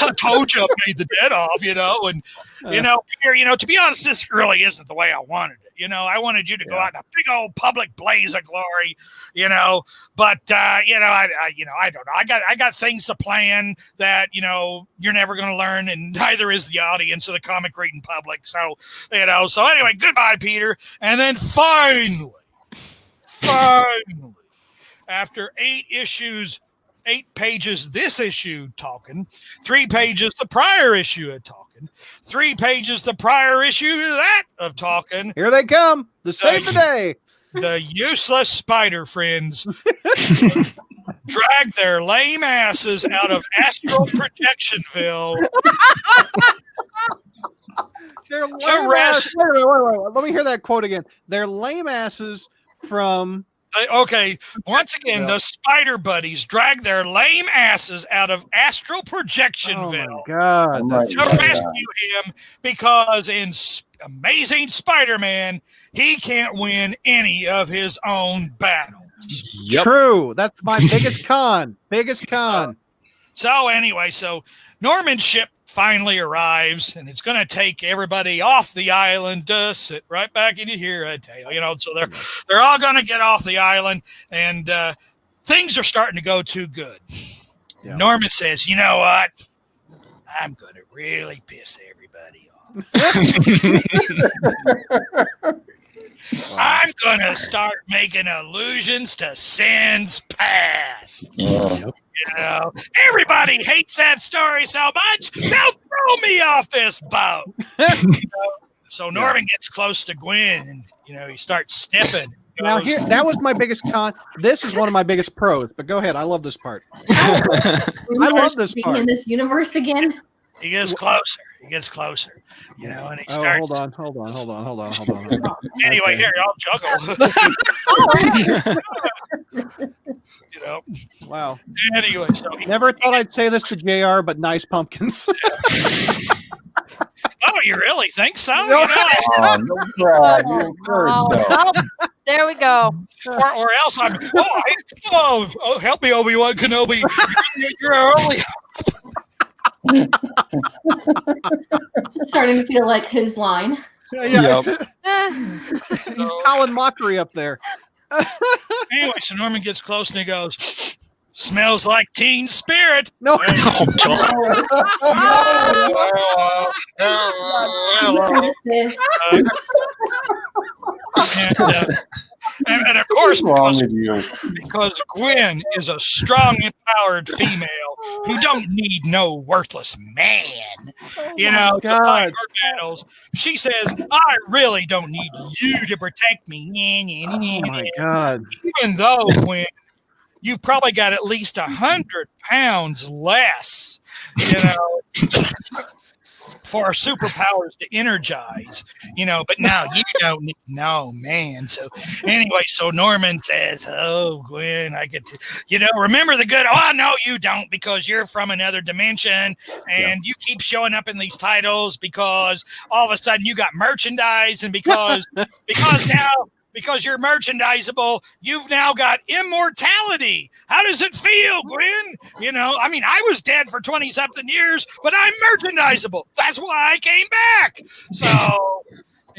I told you I made the dead off, and, Peter, to be honest, this really isn't the way I wanted it. I wanted you to go out in a big old public blaze of glory, but, I don't know. I got things to plan that, you're never going to learn, and neither is the audience or the comic reading public. So, so anyway, goodbye, Peter. And then finally, after 8 pages this issue talking, 3 pages the prior issue of talking, 3 pages the prior issue of that of talking. Here they come to save the day. The useless spider friends drag their lame asses out of astral projectionville. They're lame asses. Wait. Let me hear that quote again. They're lame asses from. Okay, once again, the Spider Buddies drag their lame asses out of astral projectionville. Oh my God! To rescue him because in Amazing Spider-Man, he can't win any of his own battles. Yep. True. That's my biggest con. So anyway, so Norman's ship finally arrives, and it's going to take everybody off the island to sit right back into here, I tell you. So they're all going to get off the island, and things are starting to go too good. Yeah. Norman says, you know what? I'm going to really piss everybody off. I'm going to start making allusions to sins past. Yeah. Everybody hates that story so much, they'll throw me off this boat. So Norman gets close to Gwen, and he starts sniffing. Now here, that was my biggest con. This is one of my biggest pros. But go ahead, I love this part. I love this part. In this universe again. He gets closer. He gets closer. You know, and he starts. Hold on. Anyway, Okay. here, I'll juggle. You know. Wow. Anyway, so Never thought I'd say this to JR, but nice pumpkins. oh, you really think so? No. You know? Oh, no, Brad, you encouraged though. Oh, there we go. Or else I'm. Oh, help me, Obi-Wan Kenobi. You're early. It's starting to feel like his line. Yeah. Eh. He's Colin Mockery up there. Anyway, so Norman gets close and he goes, "Smells like teen spirit." No. What is this? And of course, What's wrong with you? because Gwen is a strong, empowered female who don't need no worthless man, you know, to fight her battles. She says, "I really don't need you to protect me." Oh my God. Even though, Gwen, you've probably got at least 100 pounds less, you know, for our superpowers to energize, you know, but now you don't need no man. So anyway, so Norman says, "Oh, Gwen, I get to, you know, remember the good." "Oh, no, you don't, because you're from another dimension and you keep showing up in these titles because all of a sudden you got merchandise, and because you're merchandisable, you've now got immortality. How does it feel, Gwen? You know, I mean, I was dead for 20-something years, but I'm merchandisable. That's why I came back."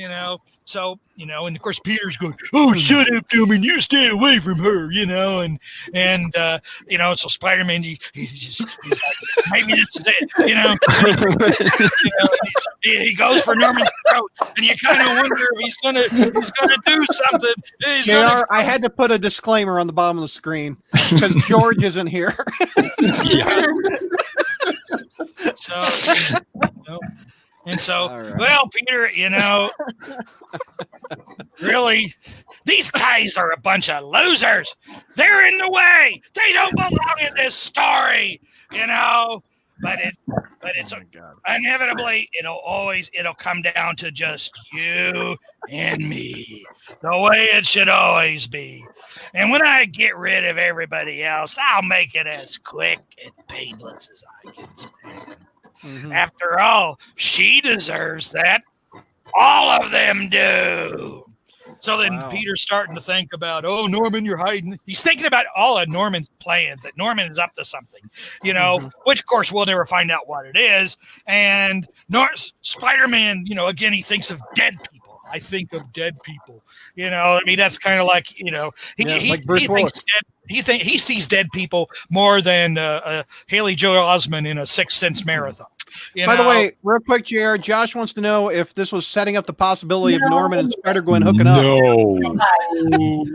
And of course Peter's going, "Oh, shut up, Norman, you stay away from her," you know, and so Spider-Man, he's like, "Maybe this is it," you know. He goes for Norman's throat, and you kind of wonder if he's gonna do something. JR, I had to put a disclaimer on the bottom of the screen because George isn't here. Yeah. So, All right. well, Peter, you know, really, these guys are a bunch of losers. They're in the way. They don't belong in this story, you know. But it's inevitably it'll come down to just you and me, the way it should always be. And when I get rid of everybody else, I'll make it as quick and painless as I can stand. Mhm. After all, she deserves that. All of them do. So then Wow. Peter's starting to think about, "Oh, Norman, you're hiding." He's thinking about all of Norman's plans, that Norman is up to something, you know, which of course we'll never find out what it is. And Spider-Man, you know, again, he thinks of dead people. "I think of dead people." You know, I mean, that's kind of like, you know, he like Bruce thinks Willis. he sees dead people more than Haley Joel Osment in a Sixth Sense marathon. By the way, real quick, JR, Josh wants to know if this was setting up the possibility of Norman and Spider-Gwen hooking up. No.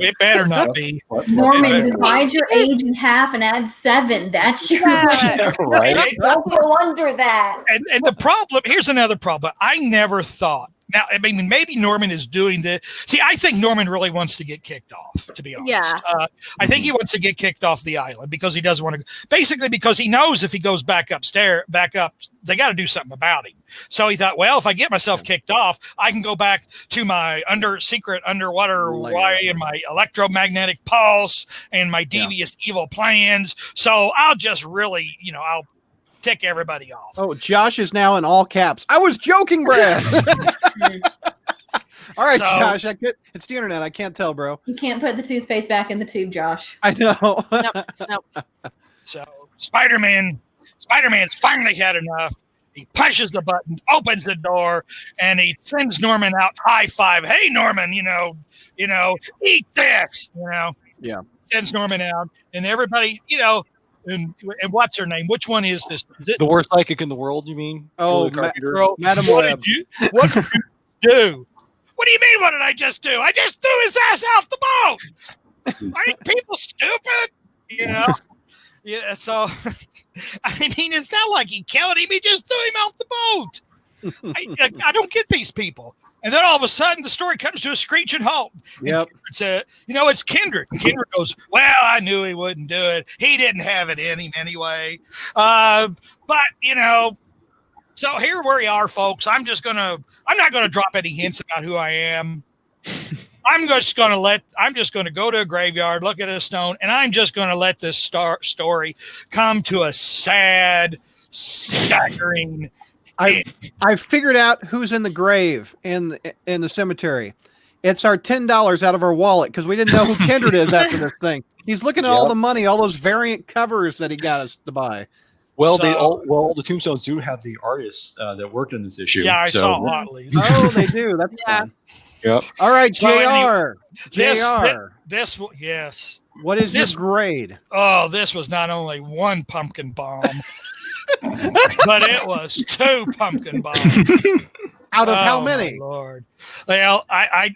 it better not be. Norman, divide your age in half and add 7. That's your Right? Don't go under that. And the problem, here's another problem. I never thought. Now, I mean, maybe Norman is doing this. See, I think Norman really wants to get kicked off, to be honest. Yeah. I think he wants to get kicked off the island because he doesn't want to, basically because he knows if he goes back up, they got to do something about him. So he thought, well, if I get myself kicked off, I can go back to my secret underwater way and my electromagnetic pulse and my devious evil plans. So I'll just really, you know, I'll tick everybody off. Oh, Josh is now in all caps. I was joking, Brad. All right, So- Josh. It's the internet. I can't tell, bro. You can't put the toothpaste back in the tube, Josh. I know. Nope. So Spider-Man's finally had enough. He pushes the button, opens the door, and he sends Norman out. High five. "Hey, Norman, you know, eat this, you know." Yeah. Sends Norman out, and everybody, you know, and what's her name? Which one is this? Is it The worst psychic in the world, you mean? Oh, Julia Carpenter? girl? Madam What Web. did you do? What do you mean? What did I just do? I just threw his ass off the boat. Aren't people stupid? You know. Yeah. So, I mean, it's not like he killed him. He just threw him off the boat. I don't get these people. And then all of a sudden, the story comes to a screeching halt. Yep. It's Kendrick. And Kendrick goes, "Well, I knew he wouldn't do it. He didn't have it in him anyway. But, you know, So here we are, folks. I'm not gonna drop any hints about who I am. I'm just gonna go to a graveyard, look at a stone, and I'm just gonna let this story come to a sad, staggering. I figured out who's in the grave in the cemetery. It's our $10 out of our wallet because we didn't know who Kindred is after this thing. He's looking at all the money, all those variant covers that he got us to buy. Well, all the tombstones do have the artists that worked in this issue. Yeah, I saw Otley. Oh, they do. That's fun. Yep. All right, So JR. This yes. What is your grade? Oh, this was not only one pumpkin bomb, but it was 2 pumpkin bombs. Out of how many? My Lord. Well, a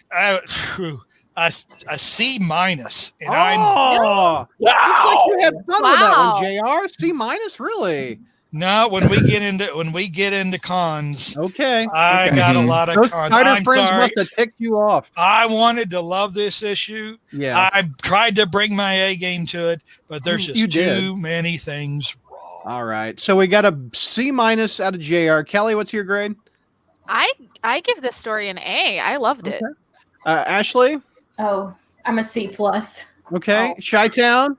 C minus. And wow. Looks like you had fun with that one, JR. C minus, really? No, when we get into cons, okay, I got a lot of those cons. Spider friends must have ticked you off. I wanted to love this issue. Yeah, I tried to bring my A game to it, but there's just too many things wrong. All right, so we got a C minus out of JR. Kelly, what's your grade? I give this story an A. I loved it. Ashley? Oh, I'm a C plus. Okay, Chi-Town?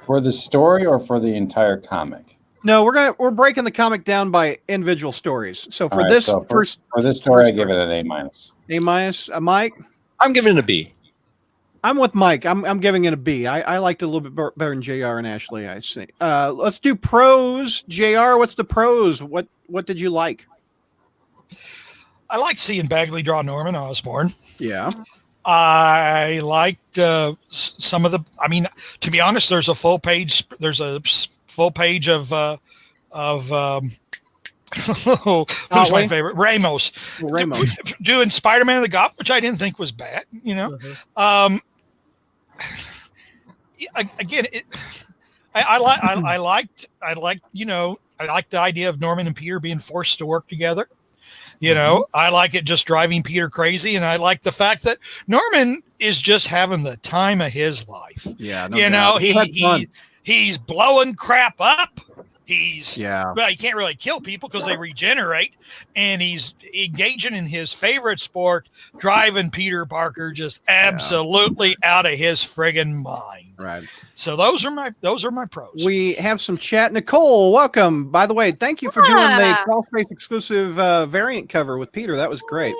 For the story or for the entire comic? No, we're breaking the comic down by individual stories. So for this for this story, I give it an A minus. A minus. Mike? I'm giving it a B. I'm with Mike. I'm giving it a B. I liked it a little bit better than JR and Ashley, I see. Let's do pros. JR, what's the pros? What did you like? I liked seeing Bagley draw Norman Osborn. Yeah. I liked some of the. I mean, to be honest, there's a full page of who's my favorite? Ramos. Doing Spiderman and the Goblin, which I didn't think was bad. You know, again, I liked the idea of Norman and Peter being forced to work together. You know, I like it just driving Peter crazy, and I like the fact that Norman is just having the time of his life. Yeah, he's blowing crap up. Well, he can't really kill people because they regenerate, and he's engaging in his favorite sport, driving Peter Parker just absolutely out of his friggin' mind. Right. So those are my pros. We have some chat. Nicole, welcome. By the way, thank you for doing the Crawlspace exclusive variant cover with Peter. That was great.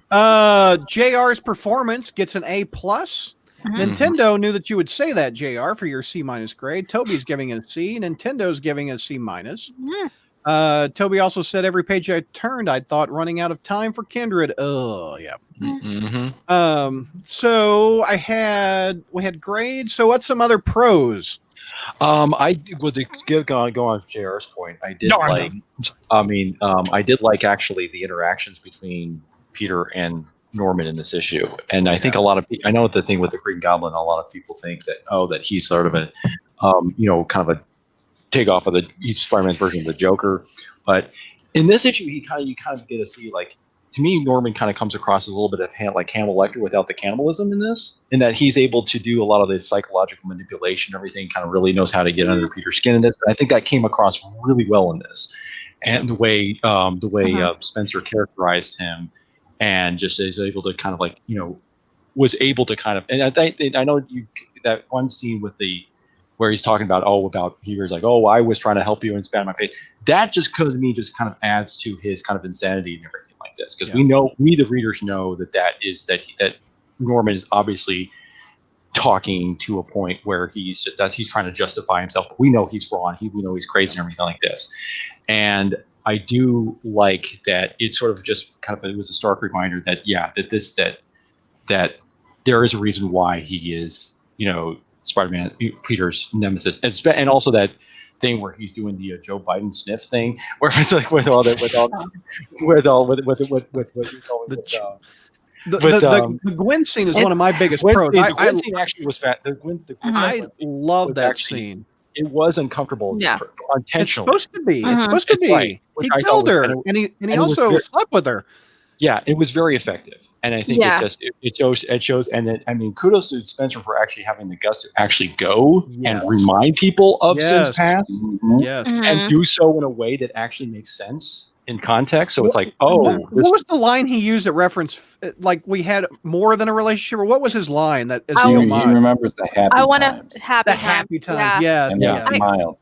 JR's performance gets an A plus. Nintendo knew that you would say that, JR, for your C minus grade. Toby's giving it a C. Nintendo's giving a C minus. Toby also said every page I turned, I thought running out of time for Kindred. Oh, yeah. So we had grades. So what's some other pros? I would go on JR's point. I did I did like actually the interactions between Peter and Norman in this issue, and I think a lot of I know the thing with the Green Goblin, a lot of people think that he's sort of a kind of a takeoff of he's Spider-Man's version of the Joker, but in this issue you kind of get to see, like, to me, Norman kind of comes across as a little bit of like Hannibal Lecter without the cannibalism in this, in that he's able to do a lot of the psychological manipulation, everything, kind of really knows how to get under Peter's skin in this. And I think that came across really well in this, and the way Spencer characterized him. And just is able to kind of was able to kind of, and I know that one scene where he's talking about Peter's like, oh, I was trying to help you and span my face. That just to me just kind of adds to his kind of insanity and everything like this, because we the readers know that Norman is obviously talking to a point where he's trying to justify himself. But we know he's wrong. We know he's crazy and everything like this, and I do like that it sort of just kind of, it was a stark reminder that that there is a reason why he is, Spider-Man, Peter's nemesis, and also that thing where he's doing the Joe Biden sniff thing, where it's like the Gwen scene is one of my biggest pros. The Gwen scene actually was fat. I love that scene. It was uncomfortable, intentionally. It's supposed to be. It's supposed to be. Right. He killed her, and he also slept with her. Yeah, it was very effective, and I think it shows. And then, I mean, kudos to Spencer for actually having the guts to actually go and remind people of sins past, and do so in a way that actually makes sense. in context. So it's like, What was the line he used that referenced like we had more than a relationship, or what was his line that is Oh, the he He homage? remembers the happy I want times. to happy The time. happy time. Yeah. Yeah. And Yeah. that smile.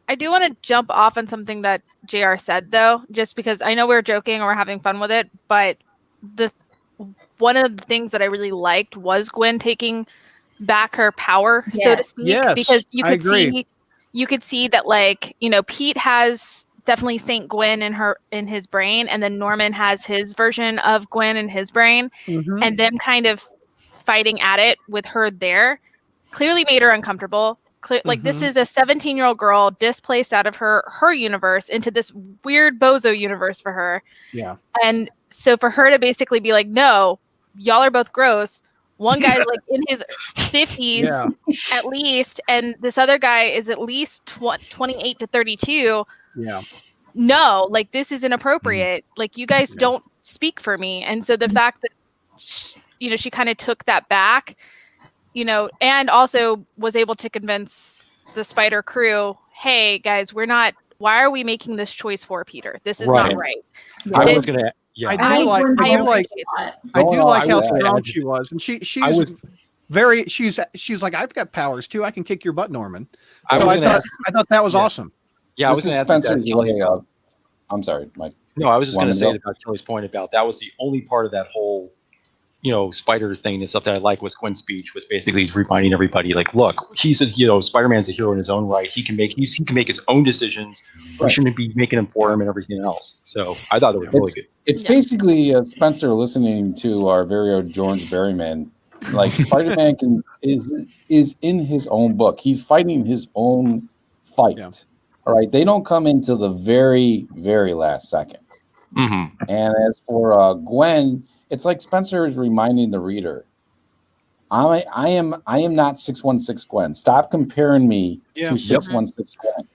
I do want to jump off on something that JR said though, just because I know we're joking or we're having fun with it, but one of the things that I really liked was Gwen taking back her power, so to speak, Yes, because I agree. you could see that, like, you know, Pete has definitely Saint Gwen in his brain, and then Norman has his version of Gwen in his brain, Mhm. and them kind of fighting at it with her there clearly made her uncomfortable. Like, this Mhm. is a 17-year-old girl displaced out of her universe into this weird bozo universe for her. Yeah. And so for her to basically be like, no, y'all are both gross. One guy's like in his 50s Yeah. at least, and this other guy is at least 28 to 32. Yeah. No, like, this is inappropriate. Like, you guys Yeah. don't speak for me. And so the fact that, she kind of took that back, and also was able to convince the Spider crew, hey, guys, why are we making this choice for Peter? This is not right. I This- was gonna. Yeah. I do like wouldn't I go like into that. I Going do off like how that, strong she was, and she's like, I've got powers too. I can kick your butt, Norman. I So was I gonna thought that was Yeah. awesome. Yeah, I was This going is to add to Spencer's that, Kelly, way about- of. I'm sorry, Mike. No, I was just going to Want say to about Kelly's point about that was the only part of that whole, Spider thing and stuff that I like was Quinn's speech was basically reminding everybody, like, look, he's Spider-Man's a hero in his own right. He can make his own decisions. We shouldn't be making them for him and everything else. So I thought it was really good. It's Yeah. basically Spencer listening to our very own George Berryman. Like Spider-Man is in his own book. He's fighting his own fight. Yeah. All right. They don't come into the very, very last second. Mm-hmm. And as for Gwen, it's like Spencer is reminding the reader, I am not 616 Gwen. Stop comparing me Yeah. to 616 Gwen.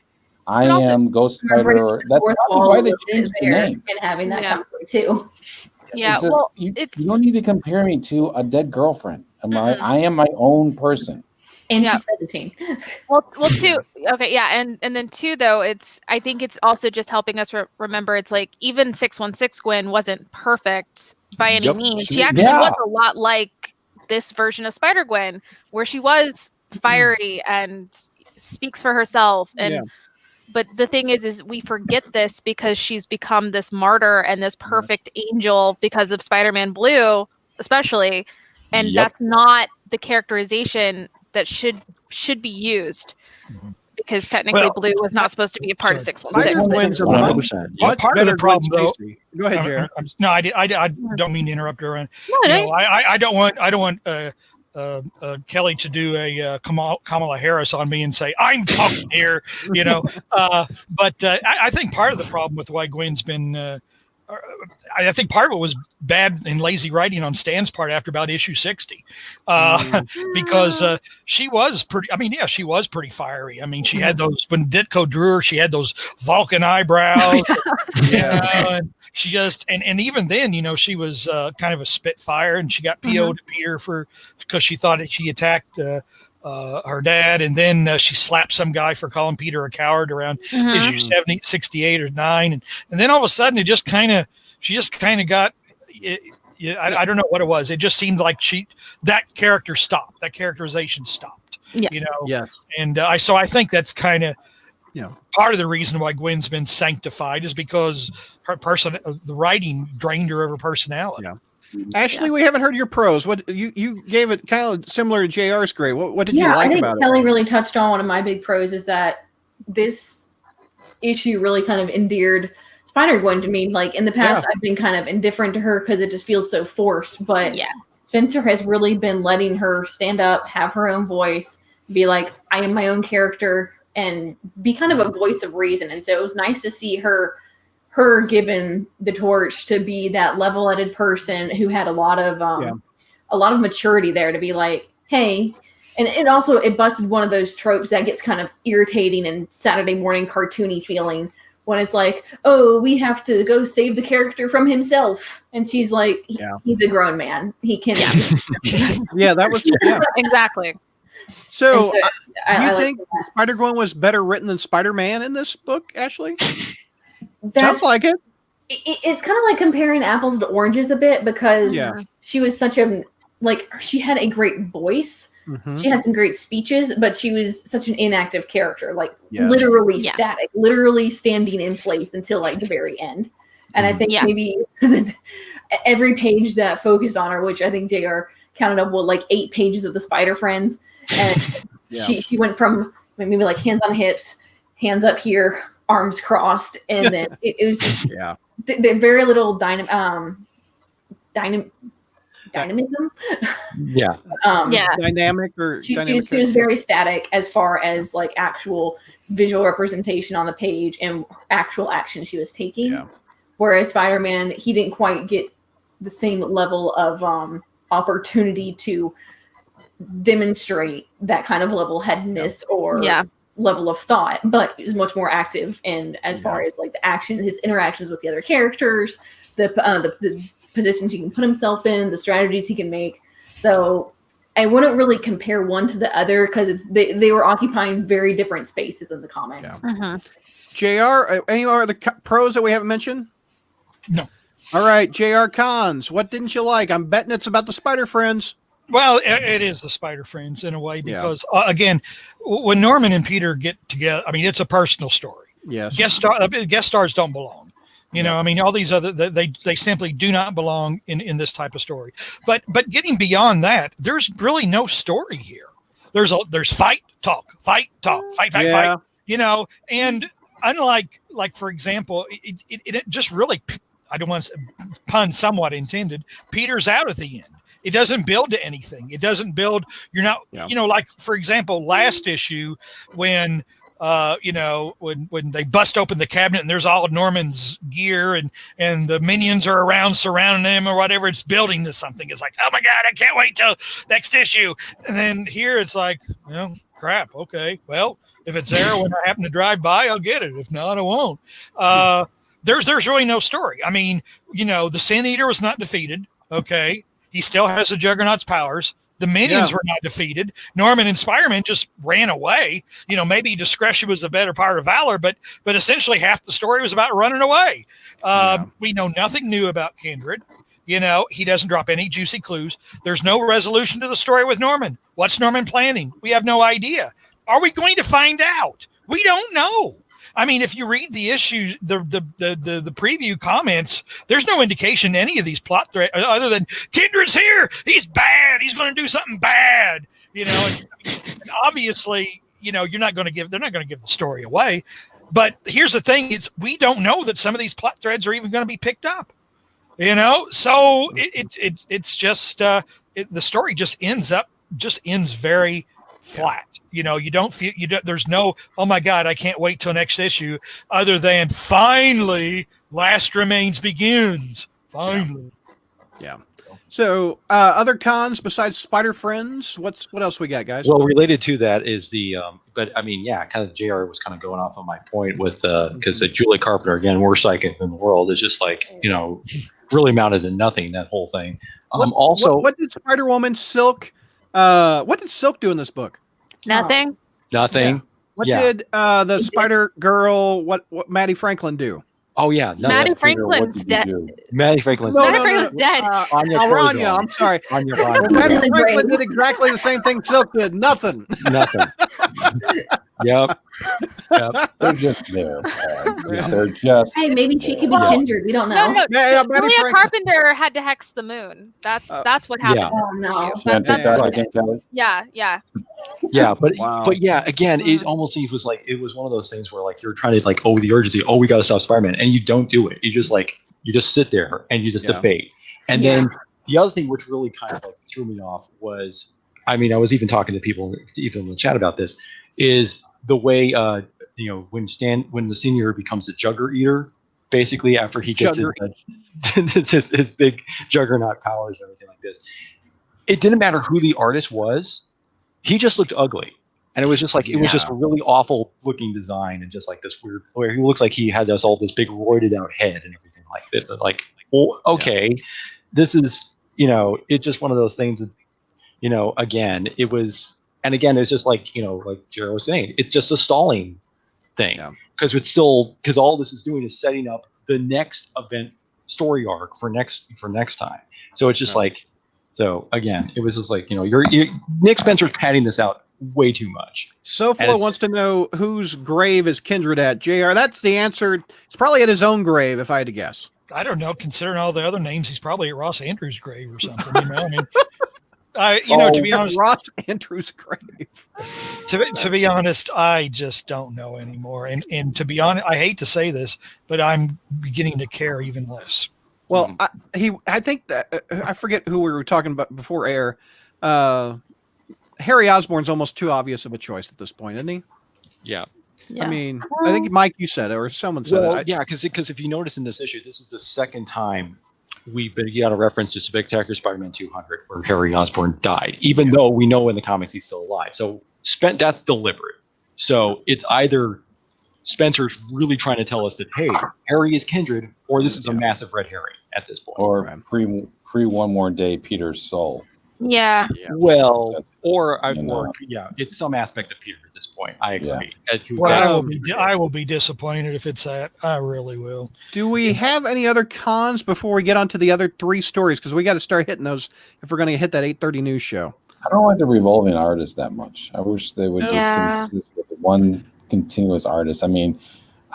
I And also- am Ghost Remembering Spider. the That's fourth probably wall why they is changed the there name. and having that Yeah. come through too. Yeah, It's a- well, you it's don't need to compare me to a dead girlfriend. Mhm. I am my own person. And Yeah. she's 17. well, two. Okay, yeah, and then two though. I think it's also just helping us remember. It's like even 616 Gwen wasn't perfect by any Yep. means. She actually Yeah. was a lot like this version of Spider Gwen, where she was fiery and speaks for herself. And Yeah. but the thing is we forget this because she's become this martyr and this perfect angel because of Spider-Man Blue, especially. And Yep. that's not the characterization that should be used, because technically Well, Blue was not supposed to be a part of sorry. 616. Spider-Gwen's a 100%. Well, much part of the better problem, Gwen though- Stacy. Go ahead, Jared. No, I don't mean to interrupt her. No, I don't want Kelly to do a Kamala Harris on me and say I'm talking here, But I think part of the problem with why Gwen's been, I think part of it was bad and lazy writing on Stan's part after about issue 60, because she was pretty. I mean, yeah, she was pretty fiery. I mean, she had those when Ditko drew her, she had those Vulcan eyebrows. And she just and even then, she was kind of a spitfire, and she got PO'd to Peter because she thought that she attacked her dad, and then she slapped some guy for calling Peter a coward around issue 68 or 9, and then all of a sudden she just kind of got. I don't know what it was. It just seemed like that character stopped. That characterization stopped. Yeah. Yes. And so I think that's kind of Yeah. part of the reason why Gwen's been sanctified is because the writing drained her of her personality. Yeah. Ashley, we haven't heard your prose. What you gave it kind of similar to JR's grade. What did you I like think about Kelly it? really touched on one of my big pros is that this issue really kind of endeared Spider-Gwen to me. Like in the past, I've been kind of indifferent to her because it just feels so forced. But Spencer has really been letting her stand up, have her own voice, be like, I am my own character, and be kind of a voice of reason. And so it was nice to see her given the torch to be that level-headed person who had a lot of maturity there to be like, hey, and it busted one of those tropes that gets kind of irritating and Saturday morning cartoony feeling when it's like, oh, we have to go save the character from himself. And she's like, he's a grown man. He can. Yeah, that was exactly. So, do I you like think that. Spider-Gwen was better written than Spider-Man in this book, Ashley? That's Sounds like it. it's kind of like comparing apples to oranges a bit, because Yeah. she was such a, like, she had a great voice. Mhm. She had some great speeches, but she was such an inactive character, like Yes. literally Yeah. static, literally standing in place until like the very end. And I think Yeah. maybe every page that focused on her, which I think JR counted up, like 8 pages of the Spider Friends, and Yeah. she went from maybe like hands on hips, hands up here, arms crossed, and then it was just Yeah. very little dynamism. Yeah. Yeah. Dynamic or She dynamic. was very static as far as like actual visual representation on the page and actual action she was taking. Yeah. Whereas Spider-Man, he didn't quite get the same level of opportunity to demonstrate that kind of level-headedness or Yeah. level of thought, but he was much more active. And as far as like the action, his interactions with the other characters, the positions he can put himself in, the strategies he can make. So I wouldn't really compare one to the other, because they were occupying very different spaces in the comic. Yeah. Mhm. JR, any other pros that we haven't mentioned? No. All right, JR cons. What didn't you like? I'm betting it's about the Spider Friends. Well, it is the Spider Friends in a way, Yeah. because again, when Norman and Peter get together, I mean, it's a personal story. Yes. Guest stars don't belong. You know, I mean, all these other they simply do not belong in this type of story. But getting beyond that, there's really no story here. There's fight, talk, fight, Yeah. fight. You know, and unlike, like, for example, it just really, I don't want to say, pun somewhat intended, Peter's out at the end. It doesn't build to anything. It doesn't build. You're not, you know, like, for example, last issue when, you know, when they bust open the cabinet and there's all of Norman's gear and the minions are around surrounding him or whatever, it's building to something. It's like, oh my God, I can't wait till next issue. And then here it's like, well, crap. Okay. Well, if it's there when I happen to drive by, I'll get it. If not, I won't. There's really no story. I mean, you know, the Sin Eater was not defeated. Okay. He still has the Juggernaut's powers. The minions were not defeated. Norman and Spider-Man just ran away. You know, maybe discretion was the better part of valor, but essentially half the story was about running away. We know nothing new about Kindred. You know, he doesn't drop any juicy clues. There's no resolution to the story with Norman. What's Norman planning? We have no idea. Are we going to find out? We don't know. I mean, if you read the issue, the preview comments, there's no indication any of these plot threads other than Kindred's here. He's bad. He's going to do something bad. You know, and obviously, you know, they're not going to give the story away. But here's the thing: we don't know that some of these plot threads are even going to be picked up. You know, so it's just the story just ends very flat. You know, there's no, oh my God, I can't wait till next issue, other than finally Last Remains begins. Finally. Yeah. So other cons besides Spider Friends, what else we got, guys? Well, related to that is but I mean, yeah, kind of JR was kind of going off on my point with, because Julie Carpenter, again, worst psychic in the world, is just like, you know, really amounted to nothing, that whole thing. What did Spider-Woman Silk, what did Silk do in this book? Nothing. Nothing. Yeah. What did the Spider Girl, what Maddie Franklin do? Oh yeah, Maddie Franklin's dead. Maddie Franklin's Maddie Franklin's dead. Rania, I'm sorry. Maddie Franklin did exactly the same thing Silk did. Nothing. Yep. They're just there. They're just. Hey, maybe she could be Kindred. We don't know. No. Yeah, Julia Carpenter had to hex the moon. That's what happened. Yeah. Oh, no. Yeah. But yeah, again, it almost seems like it was one of those things where, like, you're trying to, like, the urgency, we got to stop Spider-Man, and you don't do it. You just sit there and you just debate. And then the other thing which really kind of, like, threw me off was, I mean, I was even talking to people even in the chat about this, is the way you know, when the senior becomes a Jugger Eater, basically after he gets his big Juggernaut powers and everything like this, it didn't matter who the artist was, he just looked ugly. And it was just like, it was just a really awful looking design, and just like this weird, where he looks like he had this big roided out head and everything like this. And like, well, okay, this is, you know, it's just one of those things that, you know, again, it was, and again, it's just like, you know, like Jared was saying, it's just a stalling thing, because all this is doing is setting up the next event story arc for next time. So it's just like, so again, it was just like, you're Nick Spencer's padding this out way too much. SoFlo wants to know whose grave is Kindred at. JR, that's the answer. It's probably at his own grave, if I had to guess. I don't know. Considering all the other names, he's probably at Ross Andrews' grave or something. I mean, to be honest, Ross Andrews' grave. To be honest, I just don't know anymore. And to be honest, I hate to say this, but I'm beginning to care even less. Well, I think that I forget who we were talking about before air. Harry Osborn's almost too obvious of a choice at this point, isn't he? Yeah. Yeah. I mean, I think Mike, you said it, or someone said it. Yeah, because if you notice in this issue, this is the second time we got a reference to Spectacular Spider-Man 200 where Harry Osborn died, even though we know in the comics he's still alive. So that's deliberate. So it's either Spencer's really trying to tell us that, hey, Harry is Kindred, or this is a massive red herring at this point. Or pre One More Day, Peter's soul. Yeah. Well, That's, it's some aspect of Peter at this point. I agree. Well, I will be disappointed if it's that. I really will. Do we have any other cons before we get on to the other 3 stories? Because we got to start hitting those if we're going to hit that 8:30 news show. I don't like the revolving artist that much. I wish they would just consist with one continuous artist. I mean,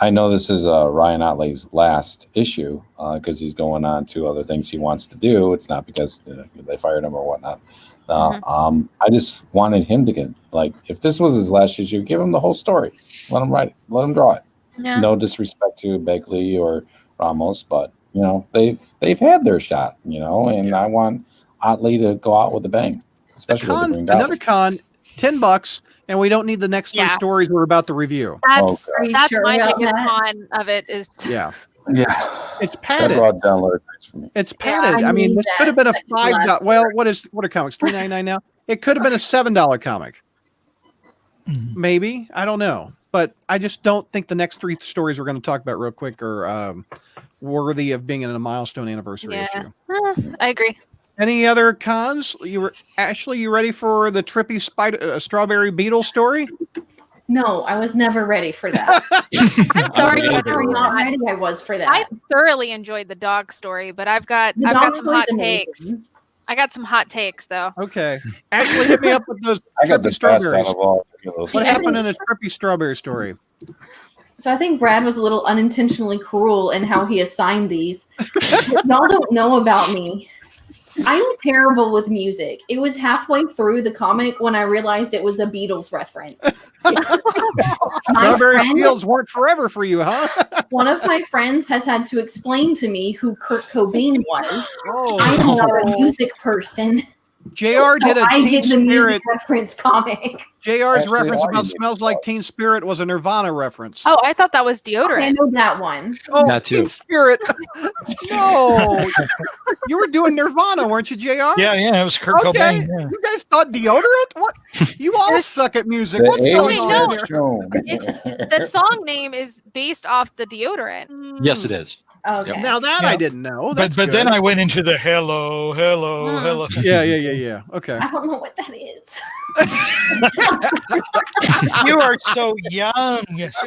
I know this is Ryan Otley's last issue because he's going on to other things he wants to do. It's not because they fired him or whatnot. I just wanted him to get, like, if this was his last issue, give him the whole story. Let him write it. Let him draw it. Yeah. No disrespect to Begley or Ramos, but they've had their shot. And I want Otley to go out with a bang, especially with the Green Goblin. Another con, $10, and we don't need the next 3 stories we're about to review. That's sure my about biggest that? con of it is Yeah. It's That padded. brought down a lot of things for me. It's padded. I I mean, need this that could have been a second $5. Well, what are comics? $3.99 now. It could have been a $7 comic. Maybe, I don't know, but I just don't think the next 3 stories we're going to talk about real quick are worthy of being in a milestone anniversary issue. I agree. Any other cons? Ashley, you ready for the trippy strawberry beetle story? No, I was never ready for that. I'm sorry How to not ready I was for that. I thoroughly enjoyed the dog story, but I've got The dog some story's hot takes. amazing. I got some hot takes though. Okay. Ashley, hit me up with those I got trippy the best strawberries. out of all of those. What Yeah, happened I in a think- trippy strawberry story? So I think Brad was a little unintentionally cruel in how he assigned these. Y'all don't know about me. I'm terrible with music. It was halfway through the comic when I realized it was a Beatles reference. Strawberry friend- fields weren't forever for you, huh? One of my friends has had to explain to me who Kurt Cobain was. Oh, I'm not a music person. JR did a I Teen get the music Spirit. reference comic. JR's Actually, reference I about did. Smells Like Teen Spirit was a Nirvana reference. Oh, I thought that was I deodorant. know that one. Oh, That too. Teen Spirit. No. You were doing Nirvana, weren't you, JR? Yeah, it was Kurt Okay. Cobain. Yeah. You guys thought deodorant? What? You all suck at music. The What's going age on no. has here? shown. The song name is based off the deodorant. Yes, it is. Okay. Now that Yeah. I didn't know. But That's then good. I went into the hello. Yeah. Okay. I don't know what that is. You are so young.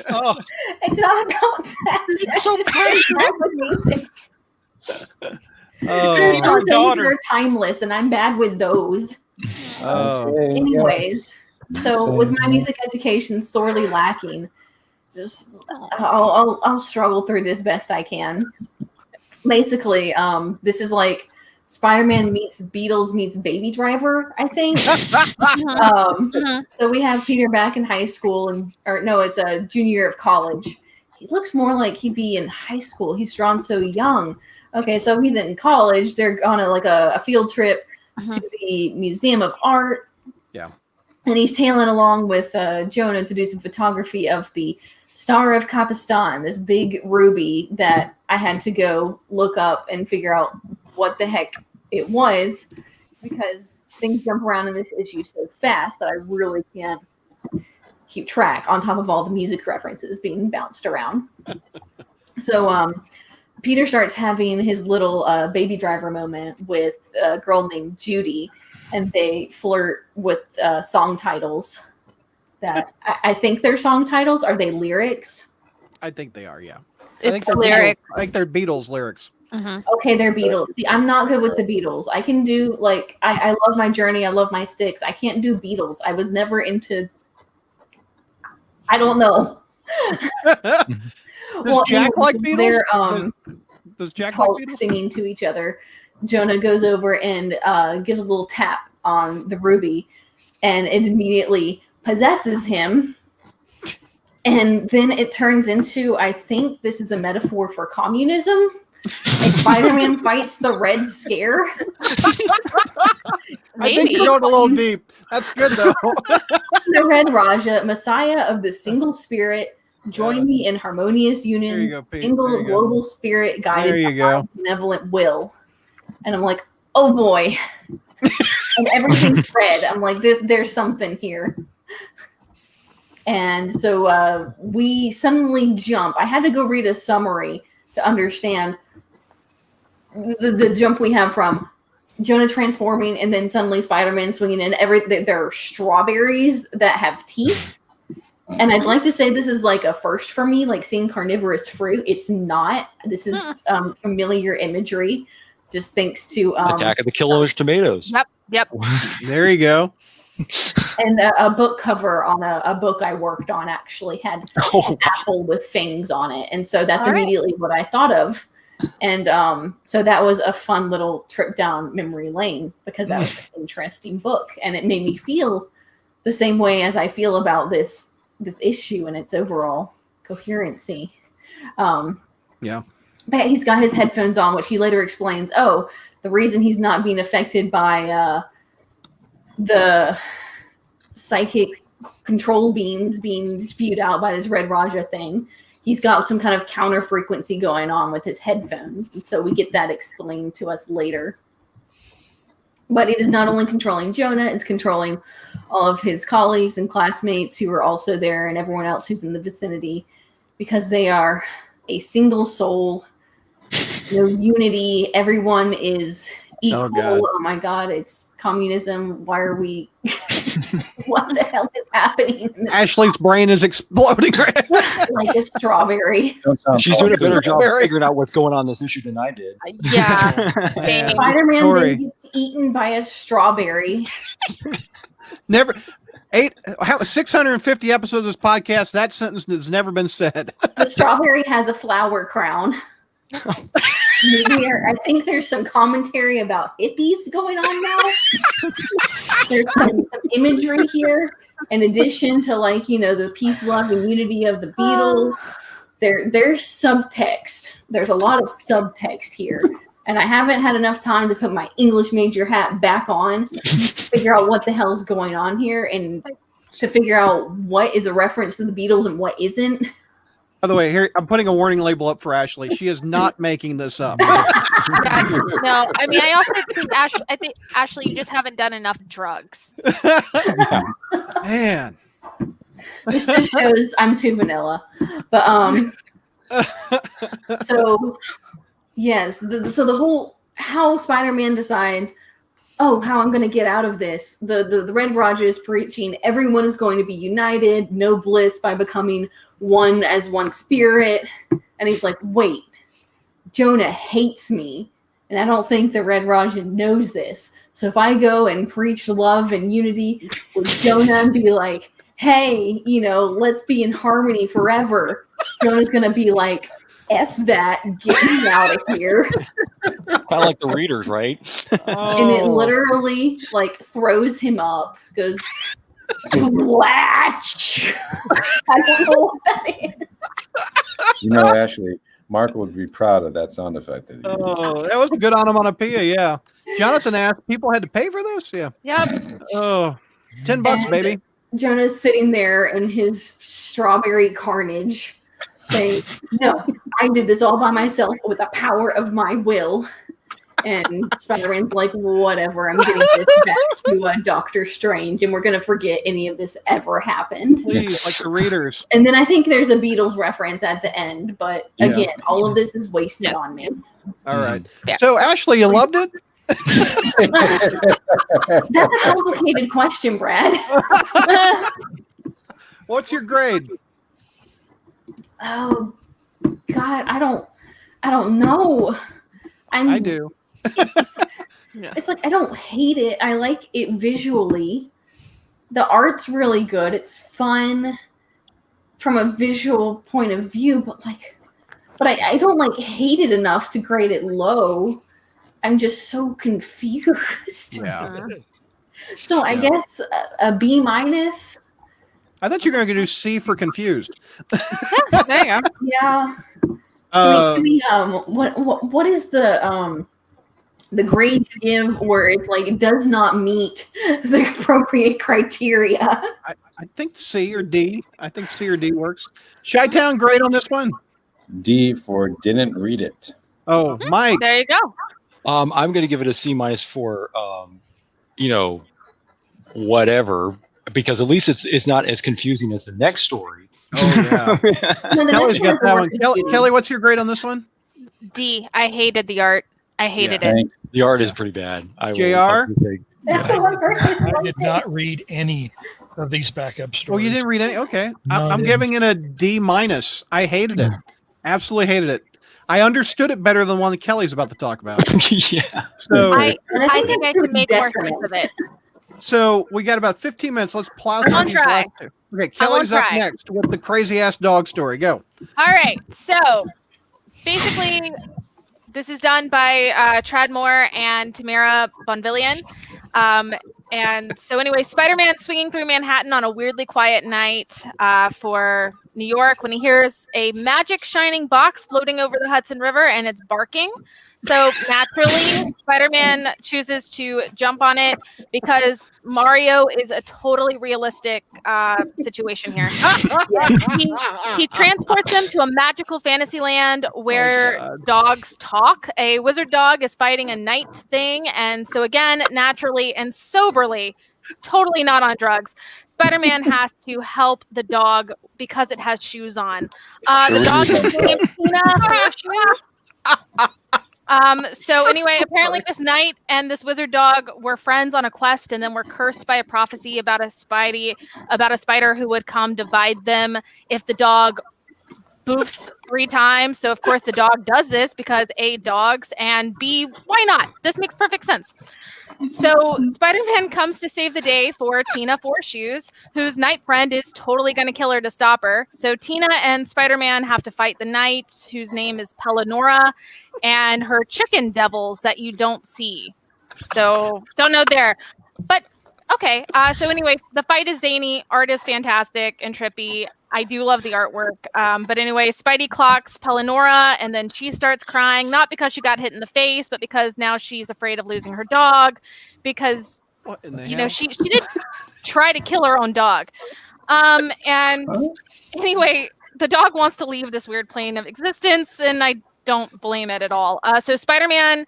Oh, It's not about that. It's so It's not with music. Oh. There's some Our things daughter. that are timeless, and I'm bad with those. Oh. Okay, Anyways, yes. so with my music education sorely lacking, just I'll struggle through this best I can. Basically, this is like Spider-Man meets Beatles meets Baby Driver, I think. So we have Peter back in high school, it's a junior year of college. He looks more like he'd be in high school. He's drawn so young. Okay, so he's in college. They're on a field trip to the Museum of Art. Yeah. And he's tailing along with Jonah to do some photography of the Star of Capistan, this big ruby that I had to go look up and figure out what the heck it was, because things jump around in this issue so fast that I really can't keep track, on top of all the music references being bounced around. So Peter starts having his little Baby Driver moment with a girl named Judy, and they flirt with song titles that I think they're song titles. Are they lyrics? I think they are. Yeah. It's they're lyrics. Beatles, I think they're Beatles lyrics. Okay, they're Beatles. See, I'm not good with the Beatles. I can do like I love my Journey. I love my Sticks. I can't do Beatles. I was never into. I don't know. Does Jack like Beatles? They're Does Jack like Hulk Beatles? singing to each other. Jonah goes over and gives a little tap on the ruby, and it immediately possesses him. And then it turns into, I think this is a metaphor for communism. And Spider-Man fights the Red Scare. I think you're going a little deep. That's good though. The Red Raja, Messiah of the single spirit, join me in harmonious There you union, go, Pete. single There you go. global spirit guided There you by go. benevolent will. And I'm like, oh boy. And everything's red. I'm like, there's something here. And so we suddenly jump. I had to go read a summary to understand the jump we have from Jonah transforming and then suddenly Spider-Man swinging in. There are strawberries that have teeth. And I'd like to say this is like a first for me, like seeing carnivorous fruit. It's not. This is familiar imagery, just thanks to Attack of the Killer Tomatoes. Yep. There you go. And a book cover on a book I worked on actually had an apple with fangs on it. And so that's immediately what I thought of. And so that was a fun little trip down memory lane because that was an interesting book. And it made me feel the same way as I feel about this issue and its overall coherency. Yeah. But he's got his headphones on, which he later explains, the reason he's not being affected by the psychic control beams being spewed out by this Red Raja thing. He's got some kind of counter frequency going on with his headphones. And so we get that explained to us later. But it is not only controlling Jonah, it's controlling all of his colleagues and classmates who are also there and everyone else who's in the vicinity because they are a single soul, unity. Everyone is equal. Oh my God, it's communism. Why are we? What the hell is happening? Ashley's brain is exploding. Like a strawberry. She's doing a better job figuring out what's going on in this issue than I did. Yeah. Spider-Man then gets eaten by a strawberry. Never. 650 episodes of this podcast. That sentence has never been said. The strawberry has a flower crown. I think there's some commentary about hippies going on now. There's some imagery here, in addition to the peace, love, and unity of the Beatles. There's subtext. There's a lot of subtext here, and I haven't had enough time to put my English major hat back on, figure out what the hell's going on here, and to figure out what is a reference to the Beatles and what isn't. By the way, here I'm putting a warning label up for Ashley. She is not making this up. No, I mean, I also think Ashley, you just haven't done enough drugs. Man, this just shows I'm too vanilla. But so yes, so the whole how Spider-Man decides, how I'm going to get out of this. The Red Raja is preaching everyone is going to be united, no bliss by becoming one as one spirit. And he's like, wait, Jonah hates me. And I don't think the Red Raja knows this. So if I go and preach love and unity with Jonah and be like, hey, let's be in harmony forever, Jonah's going to be like, F that, get me out of here. Kind of like the readers, right? And it literally throws him up, goes, Blatch! I don't know what that is. Ashley, Mark would be proud of that sound effect. That that was a good onomatopoeia, yeah. Jonathan asked, people had to pay for this? Yeah. Yep. Oh, $10, baby. Jonah's sitting there in his strawberry carnage saying, no, I did this all by myself with the power of my will. And Spider-Man's like, whatever, I'm getting this back to Doctor Strange, and we're going to forget any of this ever happened. Please, like the readers. And then I think there's a Beatles reference at the end, but again, all of this is wasted on me. All right. Yeah. So, Ashley, you loved it? That's a complicated question, Brad. What's your grade? Oh God, I don't know. I do. It's like I don't hate it. I like it visually. The art's really good. It's fun from a visual point of view, but I don't like hate it enough to grade it low. I'm just so confused. Yeah. So I guess a B minus. I thought you were going to do C for confused. There you go. Yeah. What is the grade you give where it's like it does not meet the appropriate criteria? I think C or D. I think C or D works. Chi-Town grade on this one? D for didn't read it. Oh, Mike. There you go. I'm going to give it a C- for, whatever, because at least it's not as confusing as the next story. Oh, yeah. No, the Kelly's next got one's that more one. confusing. Kelly, what's your grade on this one? D. I hated the art. I hated it. Thank- The art is pretty bad. JR? That's the one person I who did liked not read any of these backup stories. Oh, you didn't read any? Okay. No, I I'm didn't. giving it a D minus. I hated it. Absolutely hated it. I understood it better than one that Kelly's about to talk about. Yeah. So, I And I think I that's can make more sense detriment. of it. so we got about 15 minutes. Let's plow I'm through on these try. last two. Okay, Kelly's on up try. next with the crazy ass dog story. Go. All right. So basically, this is done by Tradmore and Tamara Bonvillian. And so anyway, Spider-Man swinging through Manhattan on a weirdly quiet night for New York when he hears a magic shining box floating over the Hudson River and it's barking. So naturally, Spider-Man chooses to jump on it because Mario is a totally realistic situation here. He transports them to a magical fantasy land where God. dogs talk. A wizard dog is fighting a knight thing. And so again, naturally and soberly, totally not on drugs, Spider-Man has to help the dog because it has shoes on. The dog is named Tina for shoes. So anyway, apparently this knight and this wizard dog were friends on a quest and then were cursed by a prophecy about a spider who would come divide them if the dog boofs 3 times. So of course the dog does this because A, dogs, and B, why not? This makes perfect sense. So Spider-Man comes to save the day for Tina Four Shoes, whose knight friend is totally going to kill her to stop her. So Tina and Spider-Man have to fight the knight, whose name is Pellinora, and her chicken devils that you don't see. So don't know there. But okay. So anyway, the fight is zany. Art is fantastic and trippy. I do love the artwork. But anyway, Spidey clocks Pellinora, and then she starts crying, not because she got hit in the face, but because now she's afraid of losing her dog, because What in the you hell? know she did try to kill her own dog. And anyway, the dog wants to leave this weird plane of existence, and I don't blame it at all. So Spider-Man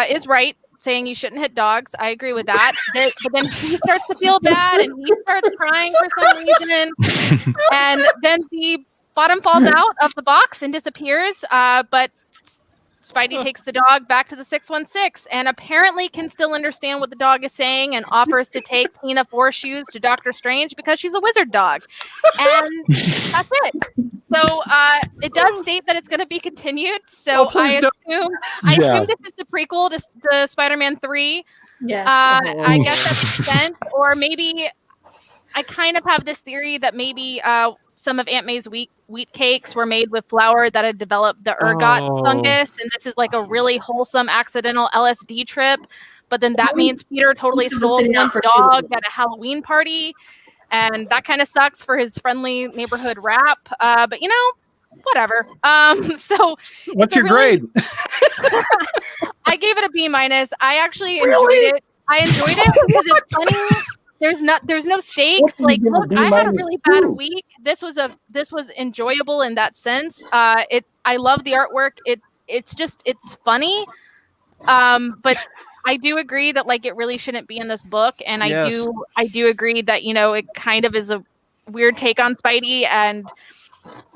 is right, saying you shouldn't hit dogs. I agree with that. But then he starts to feel bad and he starts crying for some reason. And then the bottom falls out of the box and disappears. But Spidey takes the dog back to the 616 and apparently can still understand what the dog is saying and offers to take Tina Four Shoes to Doctor Strange because she's a wizard dog. And that's it. So it does state that it's going to be continued. So please I don't. assume this is the prequel to Spider-Man 3. Yes. I guess that makes sense. Or maybe I kind of have this theory that maybe some of Aunt May's wheat cakes were made with flour that had developed the ergot fungus, and this is like a really wholesome accidental LSD trip. But then that means Peter totally stole someone's dog at a Halloween party, and that kind of sucks for his friendly neighborhood rap. But whatever. So What's your grade? I gave it a B minus. I actually enjoyed it. I enjoyed it because it's funny. There's no stakes. Like, look, I had a really bad week. This was enjoyable in that sense. I love the artwork. It's funny. But I do agree that like it really shouldn't be in this book, and Yes. I do agree that it kind of is a weird take on Spidey,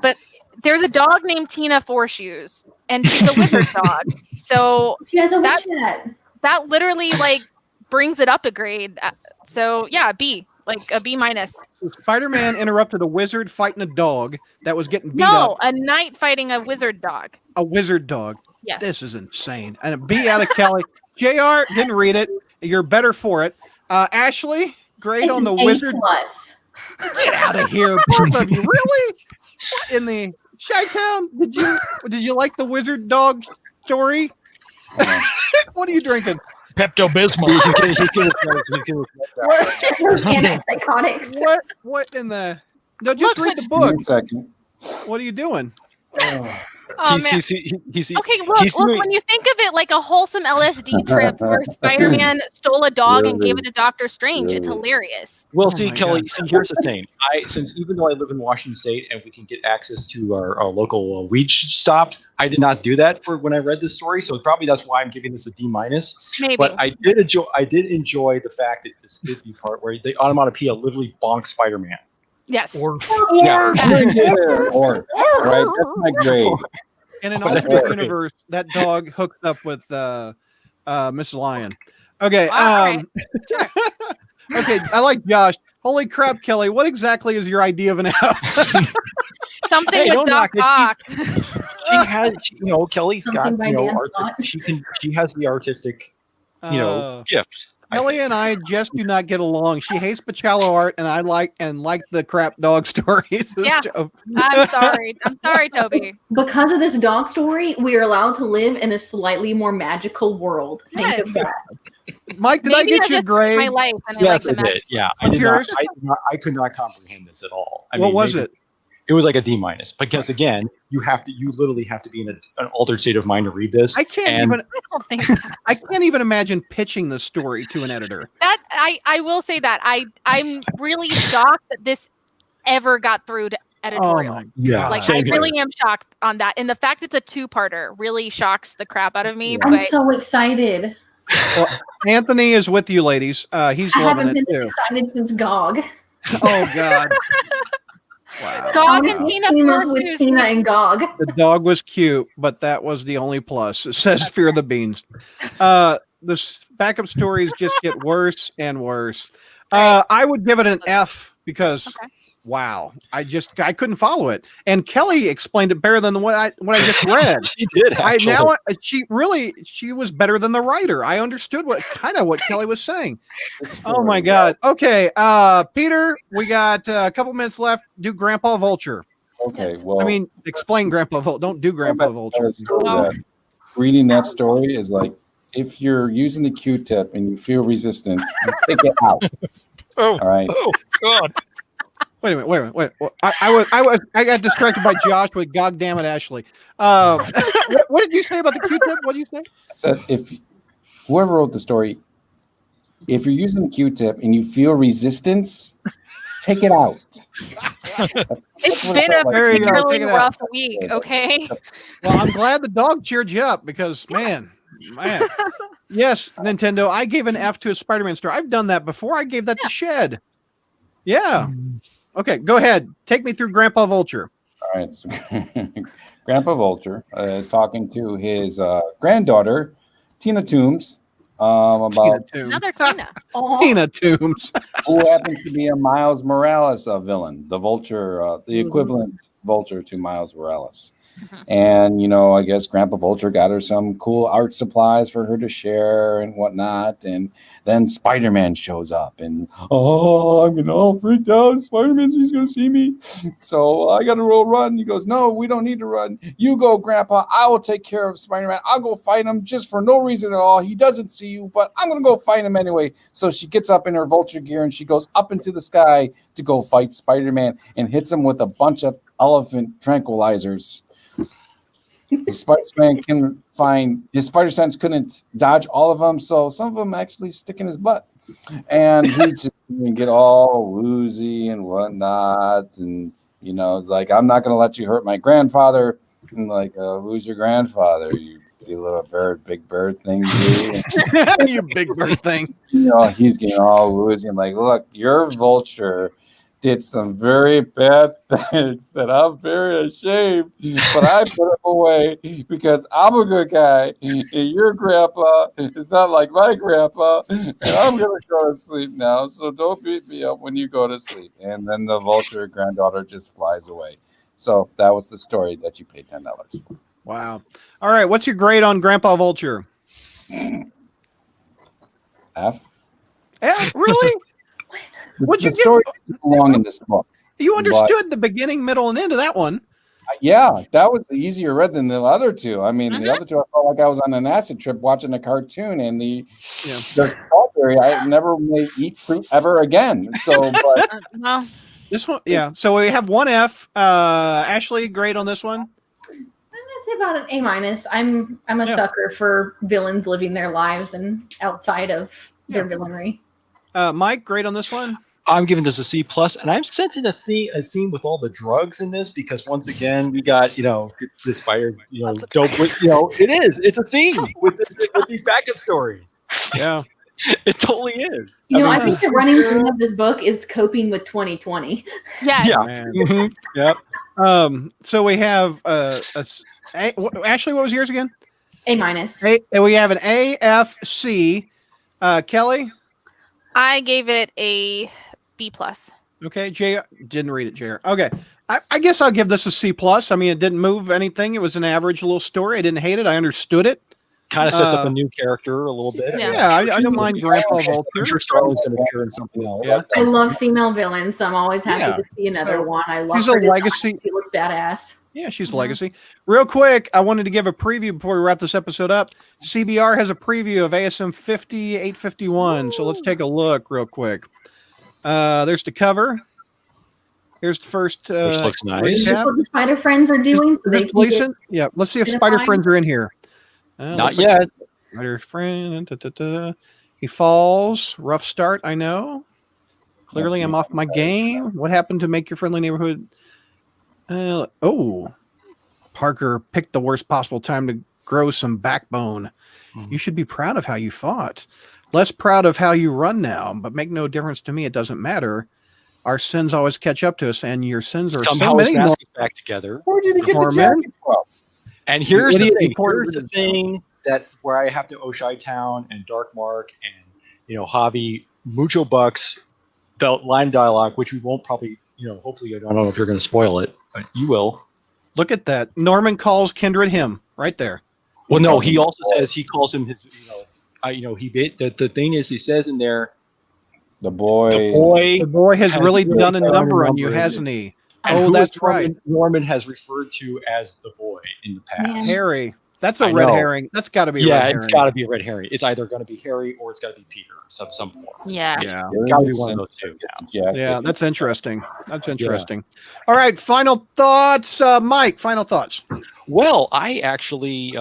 but there's a dog named Tina Four Shoes, and she's a wizard dog. So she has a witch hat. that literally like brings it up a grade. So yeah, B. like a B minus. So Spider-Man interrupted a wizard fighting a dog that was getting beat No, up. a knight fighting a wizard dog. A wizard dog. Yes. This is insane. And a B out of Kelly. JR, didn't read it. You're better for it. Ashley, great on the wizard. Plus. Get out of here, both of you. Really? What in the Chi-Town? Did you like the wizard dog story? What are you drinking? Pepto-Bismol. Those antipsychotics. What in the? No, just read the book. 1 second. What are you doing? Oh, man. Okay, look, when you think of it like a wholesome LSD trip where Spider-Man stole a dog and gave it to Doctor Strange, it's hilarious. Well, Oh see, my Kelly, God. see, here's the thing. Since even though I live in Washington State and we can get access to our local weed stops, I did not do that for when I read this story. So probably that's why I'm giving this a D minus. Maybe. But I did enjoy the fact that this did be part where the onomatopoeia literally bonks Spider-Man. Yes. Or Yeah. Or right, that's my grade. In an that's alternate great. universe, that dog hooked up with Miss Lion. Okay. All right. Okay. I like Josh. Holy crap, Kelly! What exactly is your idea of an F? Something Hey, with don't Doc knock Ock. She has, Kelly's Something got, by Dan art, Slott. she has the artistic, gift. Kelly and I just do not get along. She hates Pachallo art, and I like the crap dog stories. Yeah. I'm sorry. I'm sorry, Toby. Because of this dog story, we are allowed to live in a slightly more magical world. Think Yes. of that. Mike, did Maybe I get you a just like my grade? life and I like Yes, the I magic. did. Yeah, What's yours? I could not comprehend this at all. What was it? It was like a D minus because again, you literally have to be in an altered state of mind to read this. I can't And- even. I don't think I can't even imagine pitching the story to an editor. that I will say that I'm really shocked that this ever got through to Oh editorial. my Yeah, Like same I here. really am shocked on that, and the fact it's a two-parter really shocks the crap out of me. Yeah. I'm But so excited. Well, Anthony is with you, ladies. He's I loving haven't it been too. this excited since GOG. Oh God! Wow. Dog I and was Tina team up Ford with News. Tina and GOG. The dog was cute, but that was the only plus. It says fear the beans. The backup stories just get worse and worse. I would give it an F because Okay. wow, I couldn't follow it. And Kelly explained it better than what I just read. She did actually. She was better than the writer. I understood what Kelly was saying. Oh my God. Okay, Peter, we got a couple minutes left. Do Grandpa Vulture. Okay, Yes. well, I mean, explain Grandpa Vulture. Don't do Grandpa Vulture. Reading that story is like if you're using the Q-tip and you feel resistance, you take it out. Oh. All right. Oh God. Wait a minute. I got distracted by Josh with God damn it, Ashley. What did you say about the Q-tip? What did you say? So if whoever wrote the story, if you're using the Q-tip and you feel resistance, take it out. It's what been I a felt like. There you go, particularly take it out. rough week. Okay. Well, I'm glad the dog cheered you up because man. Yes, Nintendo. I gave an F to a Spider-Man story. I've done that before. I gave that to Shed. Yeah. Okay, go ahead. Take me through Grandpa Vulture. All right. So Grandpa Vulture is talking to his granddaughter, Tina Toombs, about Tina Toombs. Another Tina. Oh, Tina Toombs. who happens to be a Miles Morales villain, the Vulture, the equivalent Vulture to Miles Morales. And, I guess Grandpa Vulture got her some cool art supplies for her to share and whatnot. And then Spider-Man shows up and, I'm getting all freaked out. He's going to see me. So I got to run. He goes, no, we don't need to run. You go, Grandpa. I will take care of Spider-Man. I'll go fight him just for no reason at all. He doesn't see you, but I'm going to go fight him anyway. So she gets up in her Vulture gear and she goes up into the sky to go fight Spider-Man and hits him with a bunch of elephant tranquilizers. His Spider-Man can find his spider sense couldn't dodge all of them, so some of them actually stick in his butt, and he just get all woozy and whatnot, and it's like I'm not gonna let you hurt my grandfather, and like who's your grandfather? You little bird, big bird thing, You big bird thing. he's getting all woozy and like, look, you're Vulture. did some very bad things that I'm very ashamed, but I put them away because I'm a good guy, and your grandpa is not like my grandpa, and I'm going to go to sleep now, so don't beat me up when you go to sleep. And then the Vulture granddaughter just flies away. So that was the story that you paid $10 for. Wow. All right. What's your grade on Grandpa Vulture? F. Yeah, really? What'd you the story get? Long in this book. You understood the beginning, middle, and end of that one. Yeah, that was the easier read than the other two. I mean, the other two, I felt like I was on an acid trip watching a cartoon, and the strawberry, I never may eat fruit ever again. So, but Well, this one, yeah. So we have one F. Ashley, grade on this one? I'm gonna say about an A-. I'm a sucker for villains living their lives and outside of their villainy. Mike, grade on this one? I'm giving this a C+, and I'm sensing a scene with all the drugs in this because once again we got the spider dope with it's a theme with these backup stories. Yeah, it totally is. I think the running theme of this book is coping with 2020. yes. Yeah. Yep. So we have Ashley, what was yours again? A-. And we have an A, F, C. Kelly? I gave it a B+. Okay, JR didn't read it, JR. Okay. I guess I'll give this a C+. I mean, it didn't move anything. It was an average little story. I didn't hate it. I understood it. Kind of sets up a new character a little bit. Yeah, I don't mind Grandpa Vulture. I'm sure Starling's going to appear in something else. Yeah. I love female villains, so I'm always happy to see another one. I love she's her a legacy. She looks badass. Yeah, she's a legacy. Real quick, I wanted to give a preview before we wrap this episode up. CBR has a preview of ASM 50-851, so let's take a look real quick. There's the cover. Here's the first. Which looks nice. That's what the Spider Friends are doing. So they can yeah, let's see if Spider Friends are in here. Not yet. Spider Friend. He falls. Rough start, I know. Clearly, I'm off my game. What happened to make your friendly neighborhood? Parker picked the worst possible time to grow some backbone. You should be proud of how you fought. Less proud of how you run now, but make no difference to me. It doesn't matter. Our sins always catch up to us, and your sins are somehow so many more. Back together. Where did he get the jacket from? And here's the thing. Here's the thing that where I have to Oshai Town and Dark Mark and Javi Mucho Bucks the line dialogue, which we won't probably hopefully I don't know if you're going to spoil it, but you will. Look at that. Norman calls Kindred him right there. Well, no, he also says he calls him his. He bit. The thing is, he says in there, the boy has really done a number on you, hasn't he? And that's right. Norman has referred to as the boy in the past. Harry. That's a red herring. That's got to be a red herring. It's got to be a red herring. It's either going to be Harry or it's got to be Peter of some form. Yeah. It's got to be one of those two now. Yeah, that's interesting. That's interesting. All right, final thoughts. Mike, final thoughts. Well, I actually,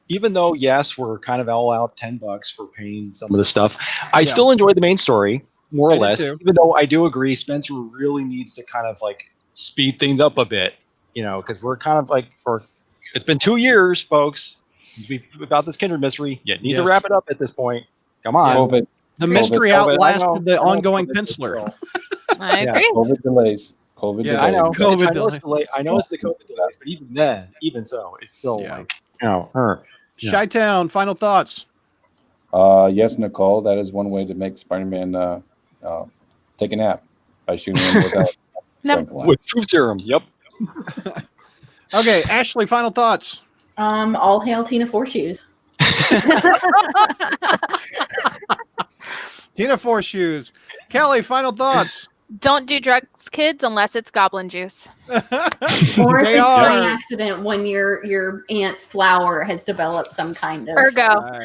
even though, yes, we're kind of all out $10 for paying some of the stuff, I still enjoyed the main story, more or less, even though I do agree Spencer really needs to kind of like speed things up a bit, because we're kind of like, it's been 2 years, folks, since we got this Kindred mystery. You need to wrap it up at this point. Come on. COVID. The mystery outlasted the ongoing penciler. I agree. COVID delays. COVID delays. I know. COVID delays. I know it's the COVID delays, but even then, so, it's still like, Chi-Town, final thoughts. Yes, Nicole, that is one way to make Spider-Man take a nap by shooting him with truth serum. Yep. Okay, Ashley, final thoughts. All hail Tina Four Shoes. Tina Four Shoes. Kelly, final thoughts. Don't do drugs, kids, unless it's goblin juice. Or if it's by accident when your aunt's flower has developed some kind of Ergo.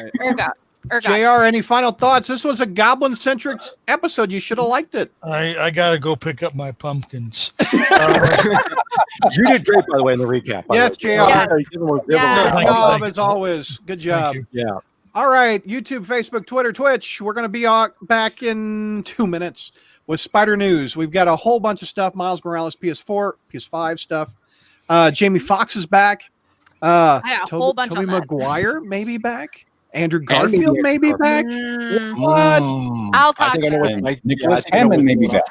JR, any final thoughts? This was a goblin-centric episode. You should have liked it. I got to go pick up my pumpkins. You did great, by the way, in the recap. Yes, JR. Good job, as always. Good job. Yeah. All right, YouTube, Facebook, Twitter, Twitch. We're going to be back in 2 minutes with Spider News. We've got a whole bunch of stuff. Miles Morales, PS4, PS5 stuff. Jamie Foxx is back. Whole bunch Tobey on that. Maguire may be back. Andrew Garfield may be back. What? What? I'll talk. I think I know what Nicholas Hammond may be back.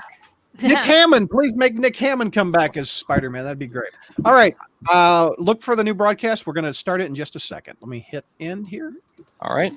Nick Hammond, please make Nick Hammond come back as Spider-Man. That'd be great. All right. Look for the new broadcast. We're going to start it in just a second. Let me hit end here. All right.